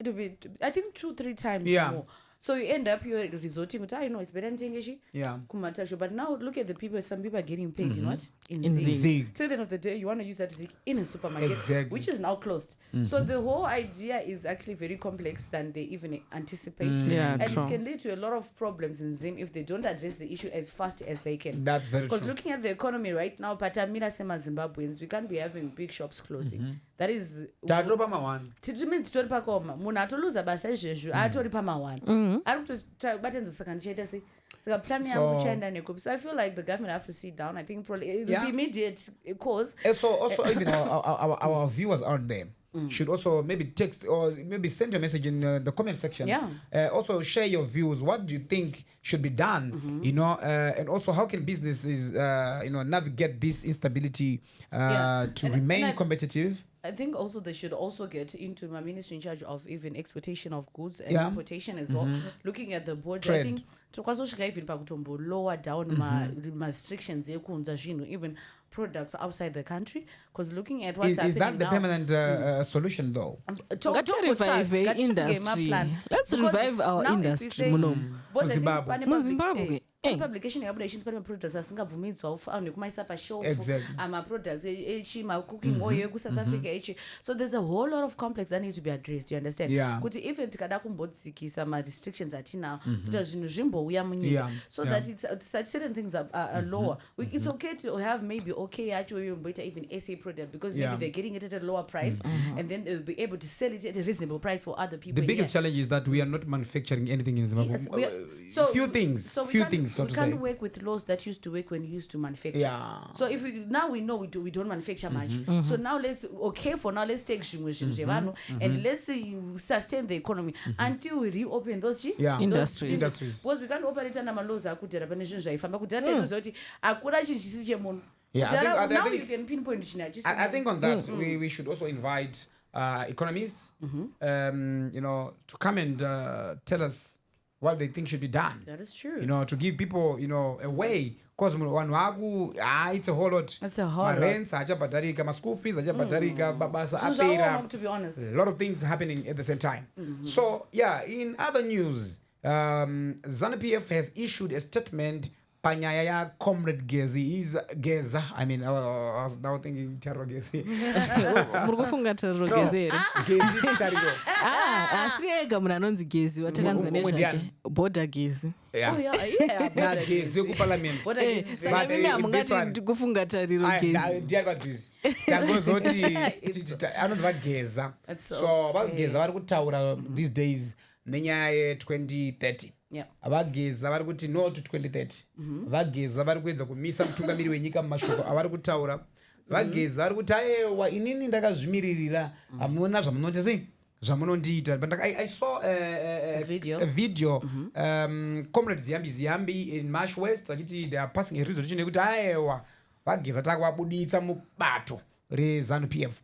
it will be I think 2-3 times more. So you end up you're resorting with it's better than Tengeshi. Kumatuckshop. But now look at the people, some people are getting paid in what? In zig. So at the end of the day you want to use that zig in a supermarket which is now closed. So the whole idea is actually very complex than they even anticipate. And it can lead to a lot of problems in Zim if they don't address the issue as fast as they can. That's very true. Because looking at the economy right now, Patamira Sema Zimbabweans, we can't be having big shops closing. That is titori pakoma munhu atoluza basa izvezvo atori pama1 ari kutobatenza saka ndichaita sei saka plan yangu chaenda nekupi so I feel like the government have to sit down I think probably the immediate cause also even our viewers out there should also maybe text or maybe send a message in the comment section. Also share your views. What do you think should be done? And also how can businesses navigate this instability to remain competitive? I think also they should also get into my ministry in charge of even exportation of goods and importation as well. Looking at the board, I think tokazosvika even pakutombo lower down my restrictions ekunza zvinhu even products outside the country because looking at what's happening now. Is that the permanent solution though? Let's revive industry. Let's revive our industry. Zimbabwe. Publication yabuda ichinzi pane products asingabvumidzwa nekumaisa pashelf products cooking oil kuSouth Africa ichi so there's a whole lot of complex that needs to be addressed you understand kuti even tikada kumbodzikisa ma-restrictions atinawo kuti zvinhu zvimbouya munyika so that certain things are lower it's okay to have maybe yacho yomboita even SA product because maybe they're getting it at a lower price and then they'll be able to sell it at a reasonable price for other people. The biggest challenge is that we are not manufacturing anything in Zimbabwe. Few things. So we can't work with laws that used to work when you used to manufacture. So if we know we don't manufacture much. So now let's take Shimwe and let's sustain the economy until we reopen those industries. Because we can't operate under laws akutera pane zvinhu zvaifamba kuti atezoti akura chinhu chisi chemunhu. Now you can pinpoint I think on that we should also invite economists to come and tell us what they think should be done. That is true. To give people, a way. Because it's a whole lot. It's a whole lot. Rents, my school fees, babasa, to be honest. A lot of things happening at the same time. So, in other news, ZANU-PF has issued a statement panyaya ya comrade Gezi is Geza. I mean, I was now thinking Terror Gezi. Muri kufunga Terror Gezi here. Gezi Terror. Asiri ega munanonzi Gezi watakanzwa nezvake. Border Gezi. Oh yeah. Gezi ku parliament. Saka mimi amungati kufunga Tariro Gezi. Ndiye kwatwizi. Tangozoti anonzwa Geza. So Geza vari kutaura these days nenyaya 2030. Yeah. Vageza vari kuti no to 2030. Vageza vari kuedza kumisa mutungamiri wenyika mumashoko avari kutaura. Vageza vari kuti aiwa inini ndakazvimiririra hamuna zvamunondiita sei zvamunondiita. But I saw a video comrade Ziyambi in Marsh West vachiti they are passing a resolution yekuti aiwa vageza takavabuditsa mubato reZANU-PF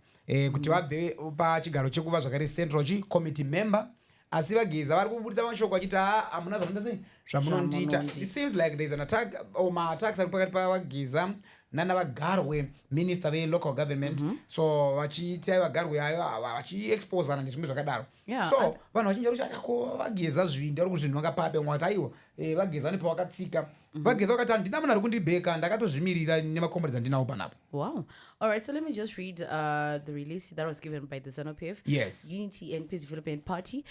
kuti vabve pachigaro chekuva zvakare central committee member. Asi vageza vari kubuditsa mashoko achiti hamuna zvamunondiita. It seems like there's an attack or ma-attacks ari pakati pavageza nanavagarwe minister ve-local government. So vachiti vagarwe ayo vachiexposana nezvimwe zvakadaro. So vanhu vachinja kuti ko vageza zvindi vari kuzvinhonga pape mwati aiwa vageza nepavakatsika. Vageza vakati handina munhu ari kundibheka ndakatozvimirira nemakomrades andinawo panapo. Wow. All right, so let me just read the release that was given by the ZANU-PF. Yes. Unity and Peace Development Party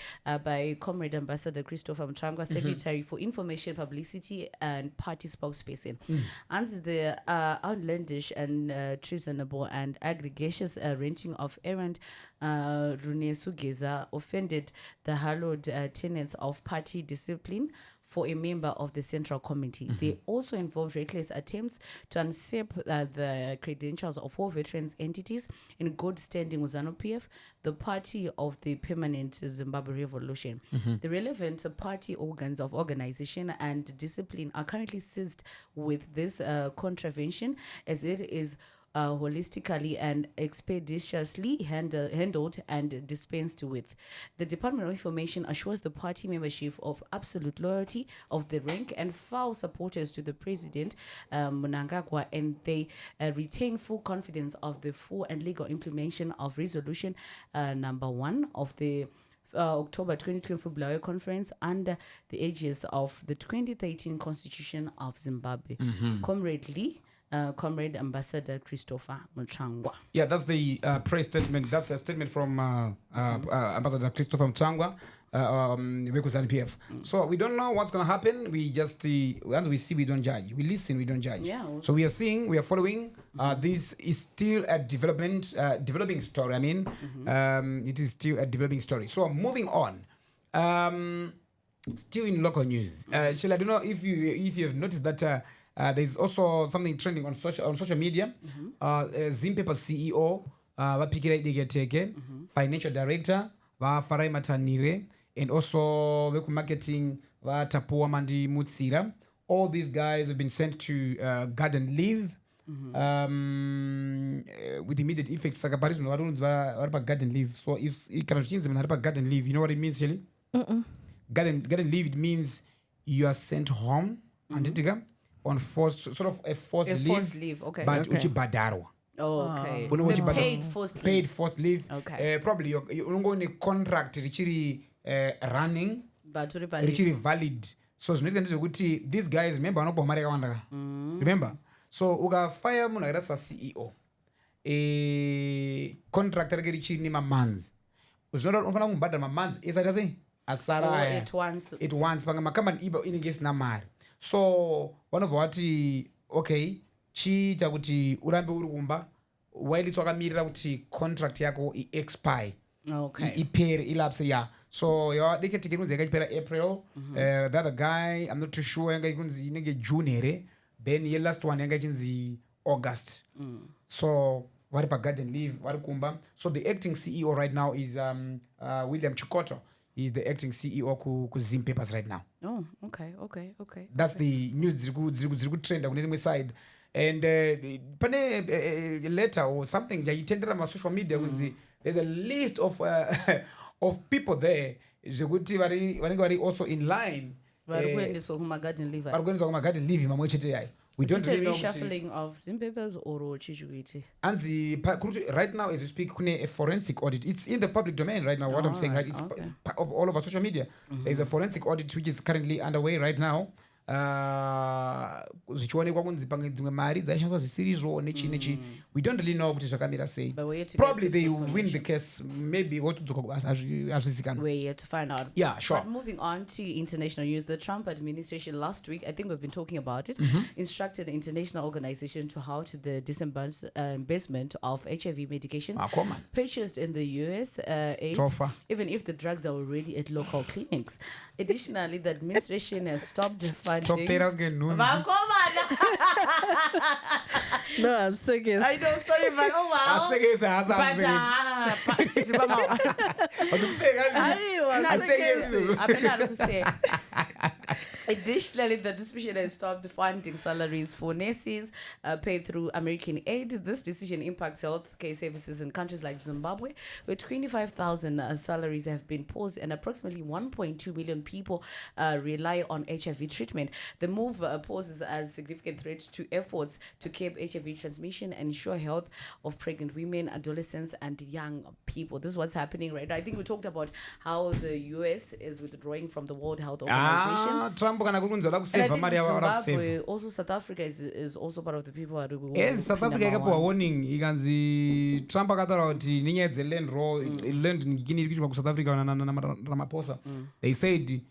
by Comrade Ambassador Christopher Mchangwa, Secretary for Information, Publicity and Party Spokesperson. And the outlandish and treasonable and egregious renting of errand Rune Sugeza offended the hallowed tenets of party discipline for a member of the Central Committee. They also involved reckless attempts to usurp the credentials of war veterans entities in good standing with ZANU-PF, the party of the permanent Zimbabwe revolution. The relevant party organs of organization and discipline are currently seized with this contravention as it is holistically and expeditiously handled and dispensed with. The Department of Information assures the party membership of absolute loyalty of the rank and file supporters to the President Mnangagwa, and they retain full confidence of the full and legal implementation of Resolution number 1 of the October 2024 Bulawayo Conference under the aegis of the 2013 Constitution of Zimbabwe. Comrade Ambassador Christopher Mchangwa. Yeah, that's the press statement. That's a statement from Ambassador Christopher Mchangwa, ZANU-PF. So we don't know what's going to happen. We just once we see, we don't judge. We listen, we don't judge. Yeah. So we are seeing, we are following. This is still a developing story. I mean, it is still a developing story. So moving on. Still in local news. Shall I don't know if you have noticed that. There's also something trending on social media. Zimpapers CEO, Vapikira Idigeteke, Financial Director, Vafarai Matanire, and also Veku Marketing, Vatapua Mandi Mutsira. All these guys have been sent to garden leave with immediate effects. Garden leave. So if you can change them, garden leave, you know what it means, Shelly? Garden leave, it means you are sent home. On forced leave, okay. But uchibadarwa. Oh, okay. Paid forced leave. Okay. Probably you're going to contract richiri running, but richiri valid. So these guys remember remember. So uga fire muna that's CEO. Contractor richiri ni months. Unofana kumbhadhara months. Isati asara at once panga makamba iba iningesi namari. So one of what okay chiita kuti urambe uri kumba while wakamirira kuti contract yako expire. Okay. Ipere ilapse yeah. So your ticket kunzi yakachipera April. The other guy I'm not too sure yanga kunzi inenge June here. Then the last one yanga chinzi August. So vari pa garden leave vari kumba. So the acting CEO right now is William Chikoto. He's the acting CEO ku Zimpapers right now. Oh, okay. That's the news. Ziri good trend on the side. And pane letter or something that you tended on social media. There's a list of people there. Very also in line. Are going to garden leave. We don't really know. Reshuffling of Zimpapers or Chichuiti? And right now, as we speak, a forensic audit. It's in the public domain right now. What I'm saying, right? It's part of all over social media. There's a forensic audit which is currently underway right now. zvichionekwa kunzi pamwe dzimwe mari dzaishandiswa zvisirizvo nechi we don't really know kuti zvakamira sei. But we're here to Probably get they this win the case, maybe hazvizikanwa. We're here to find out. Yeah, sure. But moving on to international news, the Trump administration last week, I think we've been talking about it, instructed the international organization to halt the disbursement of HIV medications purchased in the US aid, even if the drugs are already at local clinics. Additionally, the administration has stopped funding. No, I'm serious. I know, sorry, but oh wow. Additionally, the distribution has stopped funding salaries for nurses paid through American aid. This decision impacts healthcare services in countries like Zimbabwe, where 25,000 salaries have been paused and approximately 1.2 million people rely on HIV treatment. The move poses as a significant threat to efforts to curb HIV transmission and ensure health of pregnant women, adolescents, and young people. This is what's happening right now. I think we talked about how the US is withdrawing from the World Health Organization. Trump kana kurunza And I think Zimbabwe, also South Africa is also part of the people who are South Africa yakapuwa warning ikanzi Trump akataura kuti nenyaya dzeland law land ngini iri kuitwa kuSouth Africa Ramaphosa. They said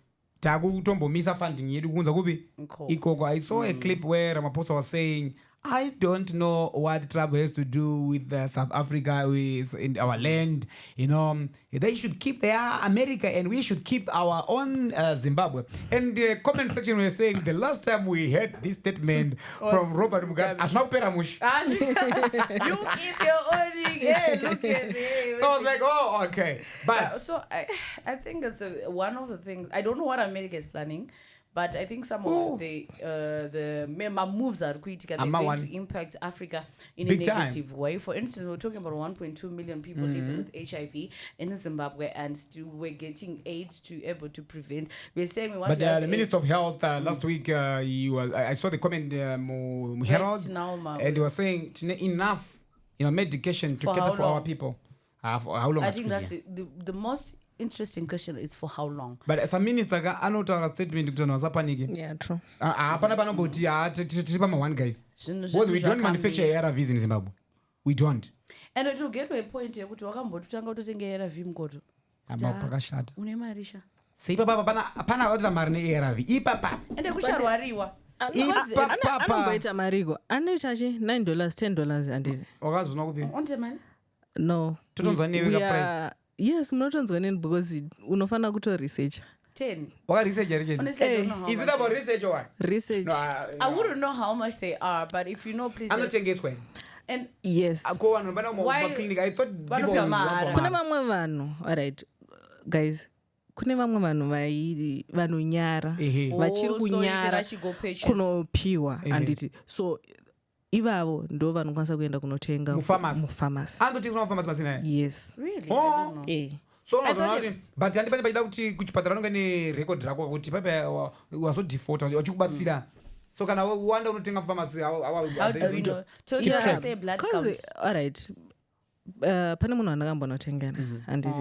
takutombomisa funding yedu kunza kupi ikoko. I saw a clip where Ramaphosa was saying, I don't know what Trump has to do with South Africa, with in our land. You know, they should keep their America and we should keep our own Zimbabwe. And the comment section was saying the last time we heard this statement from Robert Mugabe, you keep your own thing. Hey, look at it. So I was like, oh, okay. But so I think it's one of the things. I don't know what America is planning. But I think some of the member moves are critical. They're going to impact Africa in a negative way. For instance, we're talking about 1.2 million people living with HIV in Zimbabwe, and still we're getting aid to able to prevent. We're saying we want but to have the Minister of Health last week, he was. I saw the comment, Herald, and he was saying enough, medication to cater for our people. For how long? I think that's the most interesting question is for how long. But as a minister, anotaura statement kuti vanhu vasapanike. Yeah, true. Hapana panongoti tiri pama1 guys. Because we don't manufacture ARVs in Zimbabwe. We don't. And it will get to a point yekuti wakambotanga kutotenga ARV mukoto. Pakashata. Une marisha. Sei papa pana wata mari neARV. Ipapa. Ende kucharwariwa. Anomboita mariko. Ane chachi $9, $10 andini. Wakazona kupi? Onte mani? No. Totonzwa newe ka price. Yes, munotonzwa neni because unofana kuto research. 10. Research again. Honestly, I don't know how is it about research or what? Research. No, I wouldn't know how much they are, but if you know, please. I'm not saying when. And yes. Why? Clinic. I thought people would Kuna mamwe vanhu, alright, guys. Kune vamwe vanhu nyara vachiri kunyara kunopiwa anditi. So ivavo ndo vanokwanisa kuenda kunotenga mufamasi. Andotengeswa mufamasi masina. Yes. Really? Oh. So but handipane paida kuti kuchipatara nonga ne record rako kuti papa wazodefault wachikubatsira. So kana wanda unotenga mufamasi how do we know? To say blood count. Alright. Pane munhu andakambonotengera anditi.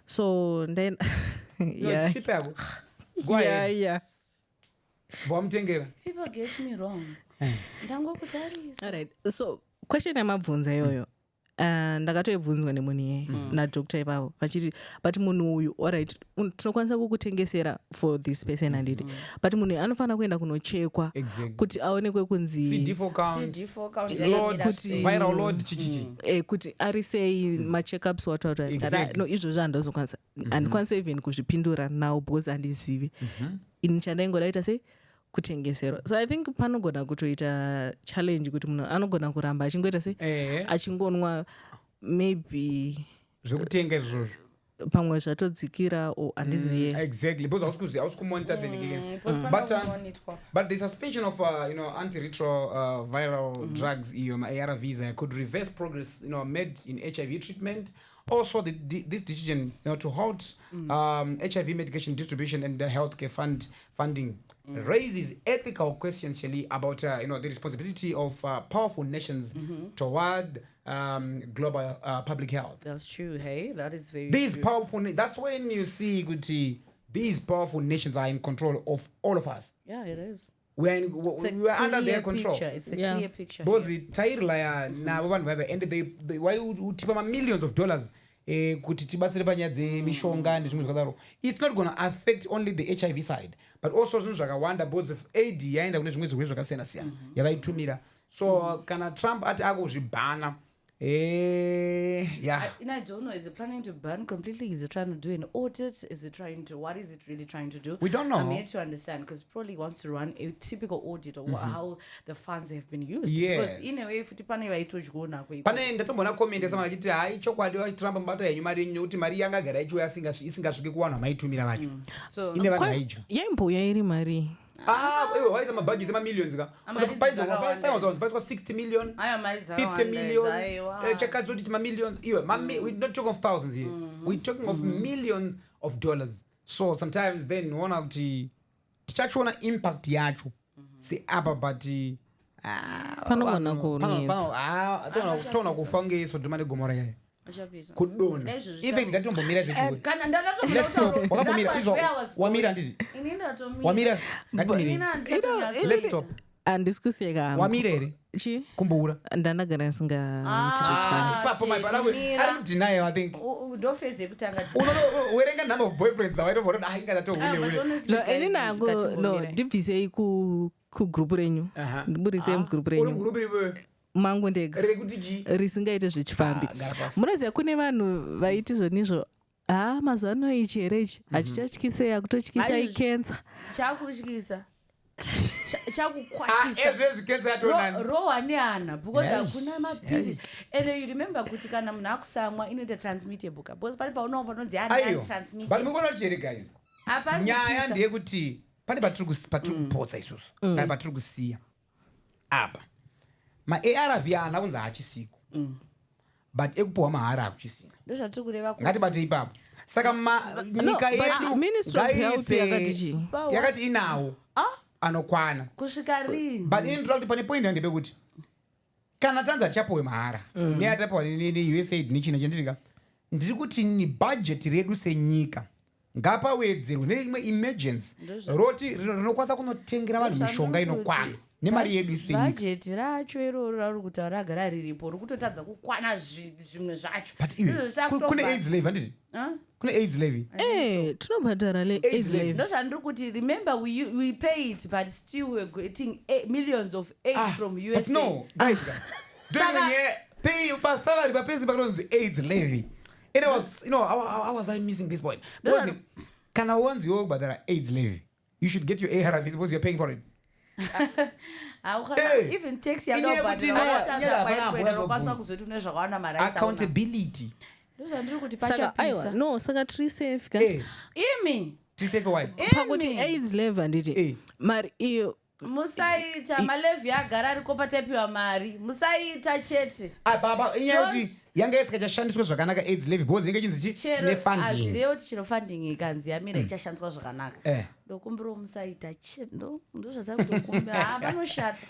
So then yeah. Yeah. People get me wrong. Alright. So question yamabvunza iyoyo. Ndakatoibvunzwa nemunhu iye nadoctor ipavo vachiti but munhu uyu alright tinokwanisa kukutengesera for this person anditi but munhu anofanira kuenda kunochekwa kuti aonekwe kunzi CD4 count kuti viral load kuti ari sei macheckups what no izvozvo handazokwanisa handikwanisa even kuzvipindura now because handizivi ini chandaingodaita sei kutengeserwa. So I think panogona kutoita challenge kuti munhu anogona kuramba achingoita sei achingonwa maybe zvekutenga izvozvo pamwe zvatodzikira or handiziye exactly because I was monitor the again but the suspension of antiretroviral drugs ARVs could reverse progress made in HIV treatment. Also, this decision to halt HIV medication distribution and the healthcare funding raises ethical questions about the responsibility of powerful nations toward global public health. That's true. Hey, that is very these true. Powerful. That's when you see these powerful nations are in control of all of us. Yeah, it is. We are under their control. It's a clear picture. Because tairila navo vanhu vava and they why utipa millions of dollars kuti tibatsire panyaya dzemishonga nezvimwe zvakadaro. It's not going to affect only the HIV side, but also zvinhu zvakawanda because if aid yaenda kune zvimwe zvirwere zvakasiyana siyana yavaitumira. So kana Trump ati akuzvibhana yeah. I don't know. Is it planning to ban completely? Is it trying to do an audit? Is it trying to? What is it really trying to do? We don't know. I'm yet to understand because probably wants to run a typical audit of how the funds have been used. Yes. Because in a way, if you pane pane ndatombona comment sama achiti hai chokwadi wa Trump mbata yenyu mari nyuti mari yanga gara ichiuya isingasviki kuvanhu maitumira vacho. So ine vanhu vaidya. Yaimboya iri mari. Waisa mabudget ema-millions ka. Paizwa 60 million, 50 million, check out ma-millions. We're not talking of thousands here. We're talking of millions of dollars. So sometimes then wona kuti tichachiona impact yacho. Si apa but panogona kuonesa. Tona kufa ngeSodoma neGomora yayo. Kudona. In fact ngatimbomira zvechiko. Let's stop. Wakambomira izvo. Wamira ndizvi. Wamira. Ngatimire. Let's stop. Andiskuseka. Wamira here. Chi? Kumbura. Ndandagara nsingaiiti zvishifana. Papo my brother. I deny I think. Ndo phase yekutanga. Werenga number of boyfriends awaitombona ainga wile. No, eni nangu no ndibvisei kugroup renyu. Ndiburitse mugroup renyu. Uri group iwe. Mangu ndega risingaite zvichifambi. Munoziva kune vanhu vaiti zvonizvo mazuva ano ichi here ichi hachichatyisei akutotyisai kensa chakutyisa chakukwatisa rowa neana because hakuna mapirisi and you remember kuti kana munhu akusamwa inoita transmittable because pari paunowo panonzi transmittable but mukoona chere guys nyaya ndeyekuti pane patiri kupotsa isusu kana patiri kusiya apa ma-ARV ana kunzi hachisiko but ekupuhwa mahara hakuchisiko ngatibate ipapo saka nyika yetu yakati inawo anokwana kusvika rini but inindira kuti pane point yandepekuti kana tanza tichapuhwe mahara neatapuhwa neUSAID nechina chandiriga ndiri kuti ni budget redu senyika ngapawedzerwe neimwe emergency roti rinokwanisa kunotengera vanhu mishonga inokwana nemari yedu isu yenyika budget racho iroro rari kutaura ragara riripo rikutotadza kukwana zvimwe zvacho but kune AIDS levy handiti kune AIDS levy tinobhadhara le-AIDS levy ndo zvandiri kuti remember we pay it but still we're getting millions of aid from USA but no guys pay pasalary papesi pakunonzi AIDS levy and how was I missing this point because kana once you kubhadhara AIDS levy you should get your ARVs because you're paying for it. Even tax accountability no saka tiri safe ka imi tiri safe why pakuti AIDS levy handiti mari iyo musaita malevhi agara ariko pataipiwa mari musaita chete baba inyati yanga isikachashandiswa zvakanaka AIDS levy because inge chinzi tine funding azvirevo kuti chino funding ikanzi yamira ichashandiswa zvakanaka ndokumbiro musaita chete ndo zvatakutokumba vanoshata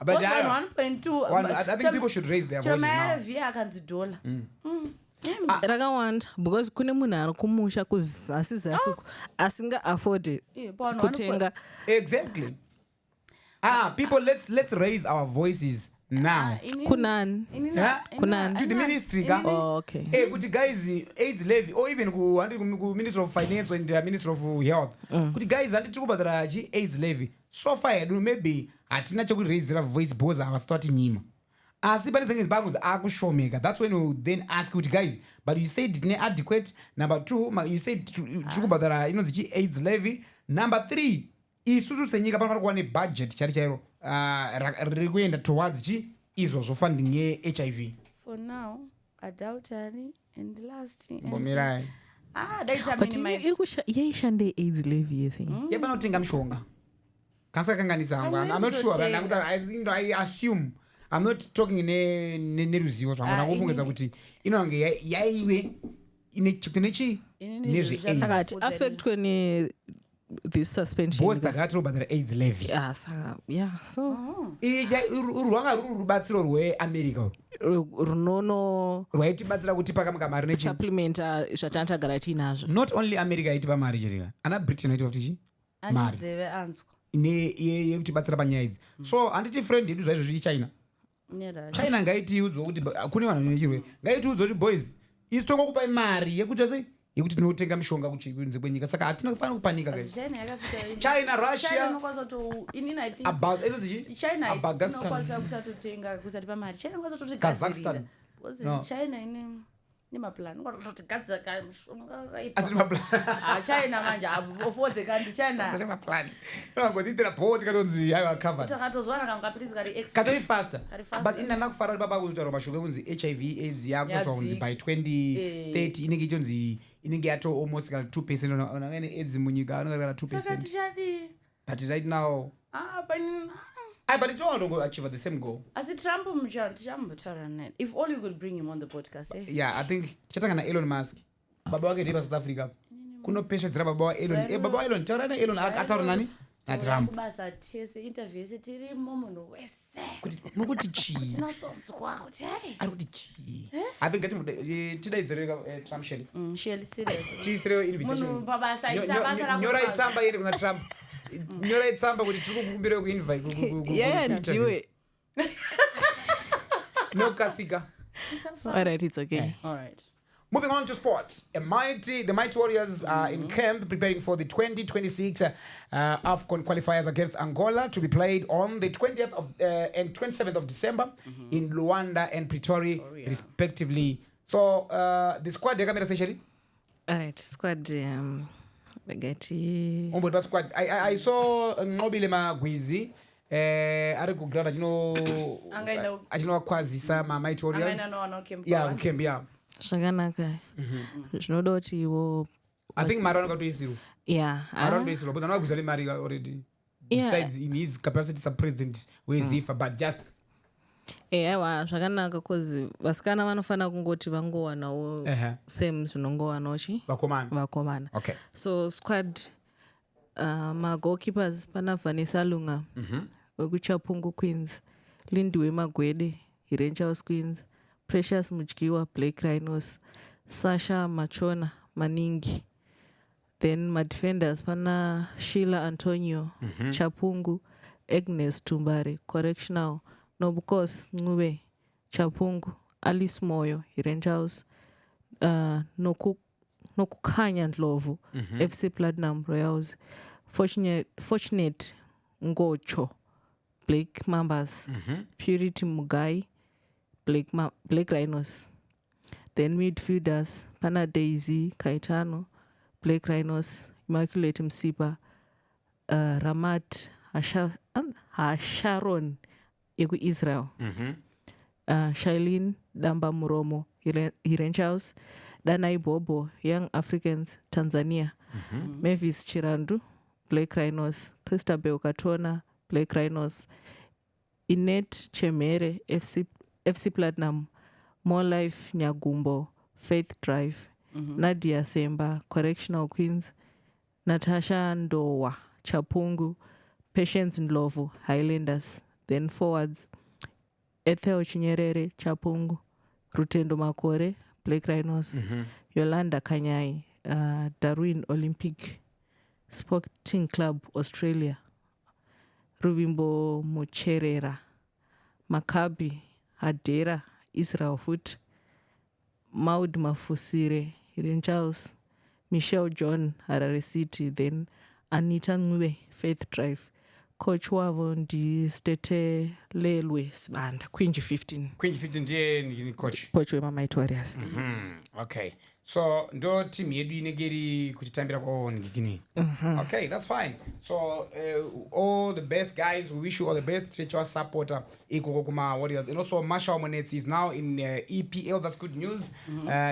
but 1.2 I think people should raise their voices now malevhi akanzi dollar rakawanda because kune munhu ari kumusha kuzasi zasuku asinga afford kutenga exactly people let's raise our voices now kunani to the ministry ka okay kuti guys AIDS levy or even ku Ministry of Finance and Ministry of Health kuti guys handiti kubhadhara chi AIDS levy so far yedu maybe hatina chekuraisira voice because havasitoti nyima asi pane dzimwe bangu akushomeka that's when you then ask kuti guys but you said tine adequate number 2 you said tiri kubhadhara inonzi chi AIDS levy number 3 isusu senyika panofanira kuva nebudget chari chairo riri kuenda towards chi izvozvo funding yeHIV for now adultery and last mbomirai but yaishande AIDS levy yese yafanira kutenga mishonga kanisa kanganisa hangu I'm not sure I assume I'm not talking neruzivo zvangu ndangofungedza kuti inonge yaive ine chikuti nechi nezveAIDS affect kweni this suspension both takatiri kubhadhara AIDS levy so rwanga ruri rubatsiro rweAmerica runono rwaitibatsira kutipa kamari nechi supplementa zvatandagara tiinazvo. not only America aitipa mari chetika ana Britain aitipa kuti mari anzeve anzwa yekutibatsira panyaya idzi. So handiti friend yedu zvaizvozvi China China ngaitiudzwa kuti kune vanhu vanechirwere ngaitiudzwa kuti boys isi tongokupai mari yekuti sei yekuti tinotenga mishonga kunze kwenyika saka hatina kufanira kupanika guys. China Russia Kazakhstan China nemaplan ngotogadzira China manje afford kandi China nemaplan ngotitira board katonzi yayo covered takatozwana kamukapirizi kari katoi faster but inana kufara baba kutaura mashoko kunzi HIV AIDS yakozwa kunzi by 2030 inenge ichonzi inenge yato almost kana 2% onangane AIDS munyika anenge kana 2%. But right now but it all don't achieve the same goal. As it Trump if all you could bring him on the podcast, eh? Yeah, I think chatanga na Elon Musk. Baba wake ndipa South Africa. Kuno pesha dzira baba wa Elon. Baba wa Elon taura na Elon ataura nani? Na Trump. Basa tese interview setiri momuno wese. Kuti nokuti chi. Tinosonzo kwako chai. Ari kuti chi. I think ngati tidaidzereka Trump shell. Shell serious. Chi serious invitation. Munhu babasa itabasa la. Nyora itsamba yende kuna Trump. Nyora itsamba kuti tiri kukumbira ku invite yeah ndiwe no kasika. All right, it's okay. All right. Moving on to sport. The mighty Warriors are in camp preparing for the 2026 AFCON qualifiers against Angola to be played on the 20th and 27th of December in Luanda and Pretoria, respectively. So the squad yakamira sesheri? All right, squad Legati. Ombo squad. I saw Ngobile Magwizi. Ari kugrada achinovakwazisa mighty Warriors. Yeah, camp, yeah. Zvakanaka zvinoda kuti ivo I think mari vanokatoisirwa yeah but anogwiza nemari already besides in his capacity as president wezifa but just aiwa zvakanaka cause vasikana vanofanira kungoti vangowanawo same zvinongowanawo vakomana. Okay. So squad magoalkeepers pana Vanessa Lunga wekuchapungu Queens, Lindiwe Magwede Rangers Queens, Precious Mujgiwa Black Rhinos, Sasha Machona Maningi. Then my defenders pana Sheila Antonio Chapungu, Agnes Tumbare Correctional, Nobukos Ngube Chapungu, Alice Moyo Rangers, Nokukanya Ndlovu FC Platinum Royals, Fortunate Ngocho Black Mambas, Purity Mugai Black Rhinos. Then midfielders pana Daisy Kaitano Black Rhinos, Immaculate Msipa, Ramat Hasharon Igu Israel, Shailene Damba Muromo Rangers, Danai Bobo Young Africans Tanzania, Mavis Chirandu Black Rhinos, Christabel Katona Black Rhinos, Inet Chemere FC Platinum, More Life Nyagumbo Faith Drive, Nadia Semba Correctional Queens, Natasha Ndowa Chapungu, Patience Ndlovu Highlanders. Then forwards Ethel Chinyerere Chapungu, Rutendo Makore Black Rhinos, Yolanda Kanyai Darwin Olympic Sporting Club Australia, Ruvimbo Mucherera Maccabi Hadera Israel Foot, Maud Mafusire Rangers, Michelle John Harare City, then Anita Ngwe Faith Drive, Coach wavo ndistete Lelwe Sibanda Quinji 15 ndiye coach wemamighty Warriors. Okay, so ndo team yedu inegeri kuchitambira kwao ngikini. Okay, that's fine. So all the best guys, we wish you all the best. Checha supporter iko kuma Warriors. And also Marshall Monetsi is now in EPL. That's good news.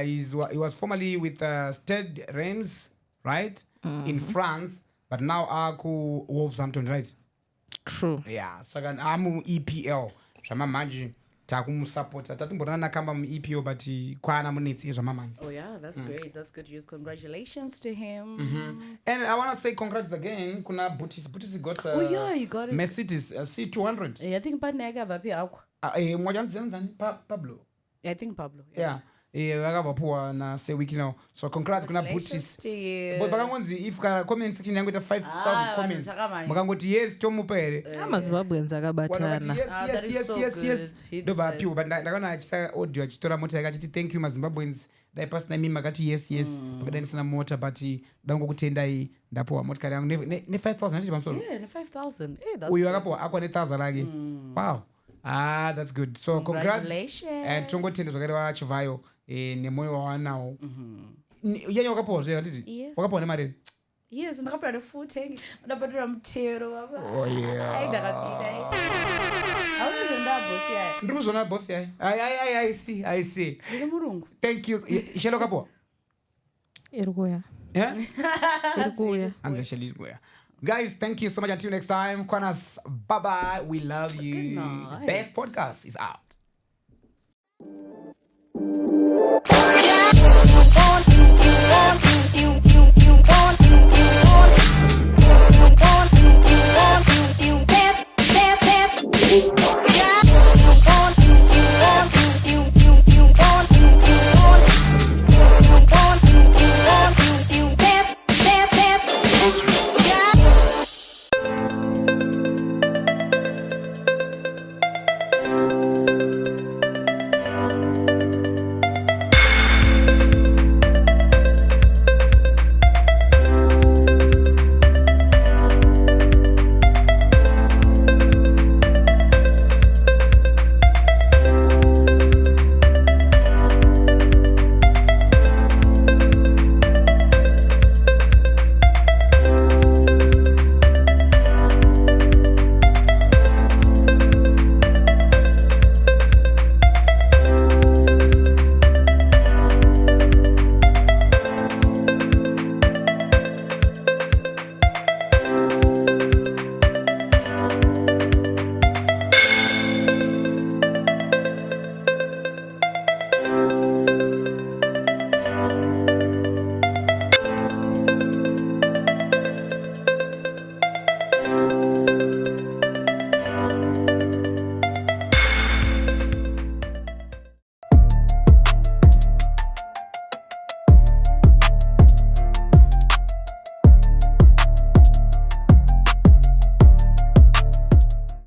He was formerly with Stade Reims, right? In France, but now aku Wolverhampton, right? True. Yeah, saka amu EPL. Zvama manje takumusupporta. Tatimbonana kamba mu EPL but kwana munetsi zvama manje. Oh yeah, that's great. That's good news. Congratulations to him. And I want to say congrats again. Kuna Butis got oh yeah, you got it. Mercedes C200. Yeah, I think Panega vapi akwa. mwajanzanzani Pablo. I think Pablo. Yeah. Vakabva puwa nasewiki now. So congrats kuna Butis. But vakangonzi if kana comment section yangu ita 5,000 comments. Makangoti yes tomupa here. amazimbabweans akabatana. Yes. Ndoba piwa but ndakaona achisa audio achitora mota yakachiti thank you mazimbabweans. Dai pasina mimi makati yes. Pakadai sina mota but dango kutendai ndapuwa motikari yangu ne 5,000 ndichi pamusoro. Yeah, ne 5,000. Eh, that's Uyu akapuwa akwa ne 1,000 lagi. Wow. That's good. So Congratulations. And tongotenda zvakarewa chivayo nemoyo wawanawo. Yanya wakapuwa zvega nditi? Yes. Wakapuwa nemari? Yes, ndakapuwa nefutengi. Ndapatura mutero baba. Oh yeah. Ai ndakapinda. Aunizonda boss yaya. Ndikuzona boss yaya. I see. Ndiri murungu. Thank you. Shelo kapuwa? irikuya Yeah? irikuya Anze sheli irikuya. Guys, thank you so much. Until next time. Kwanas, bye-bye. We love you. Good night. The best podcast is out.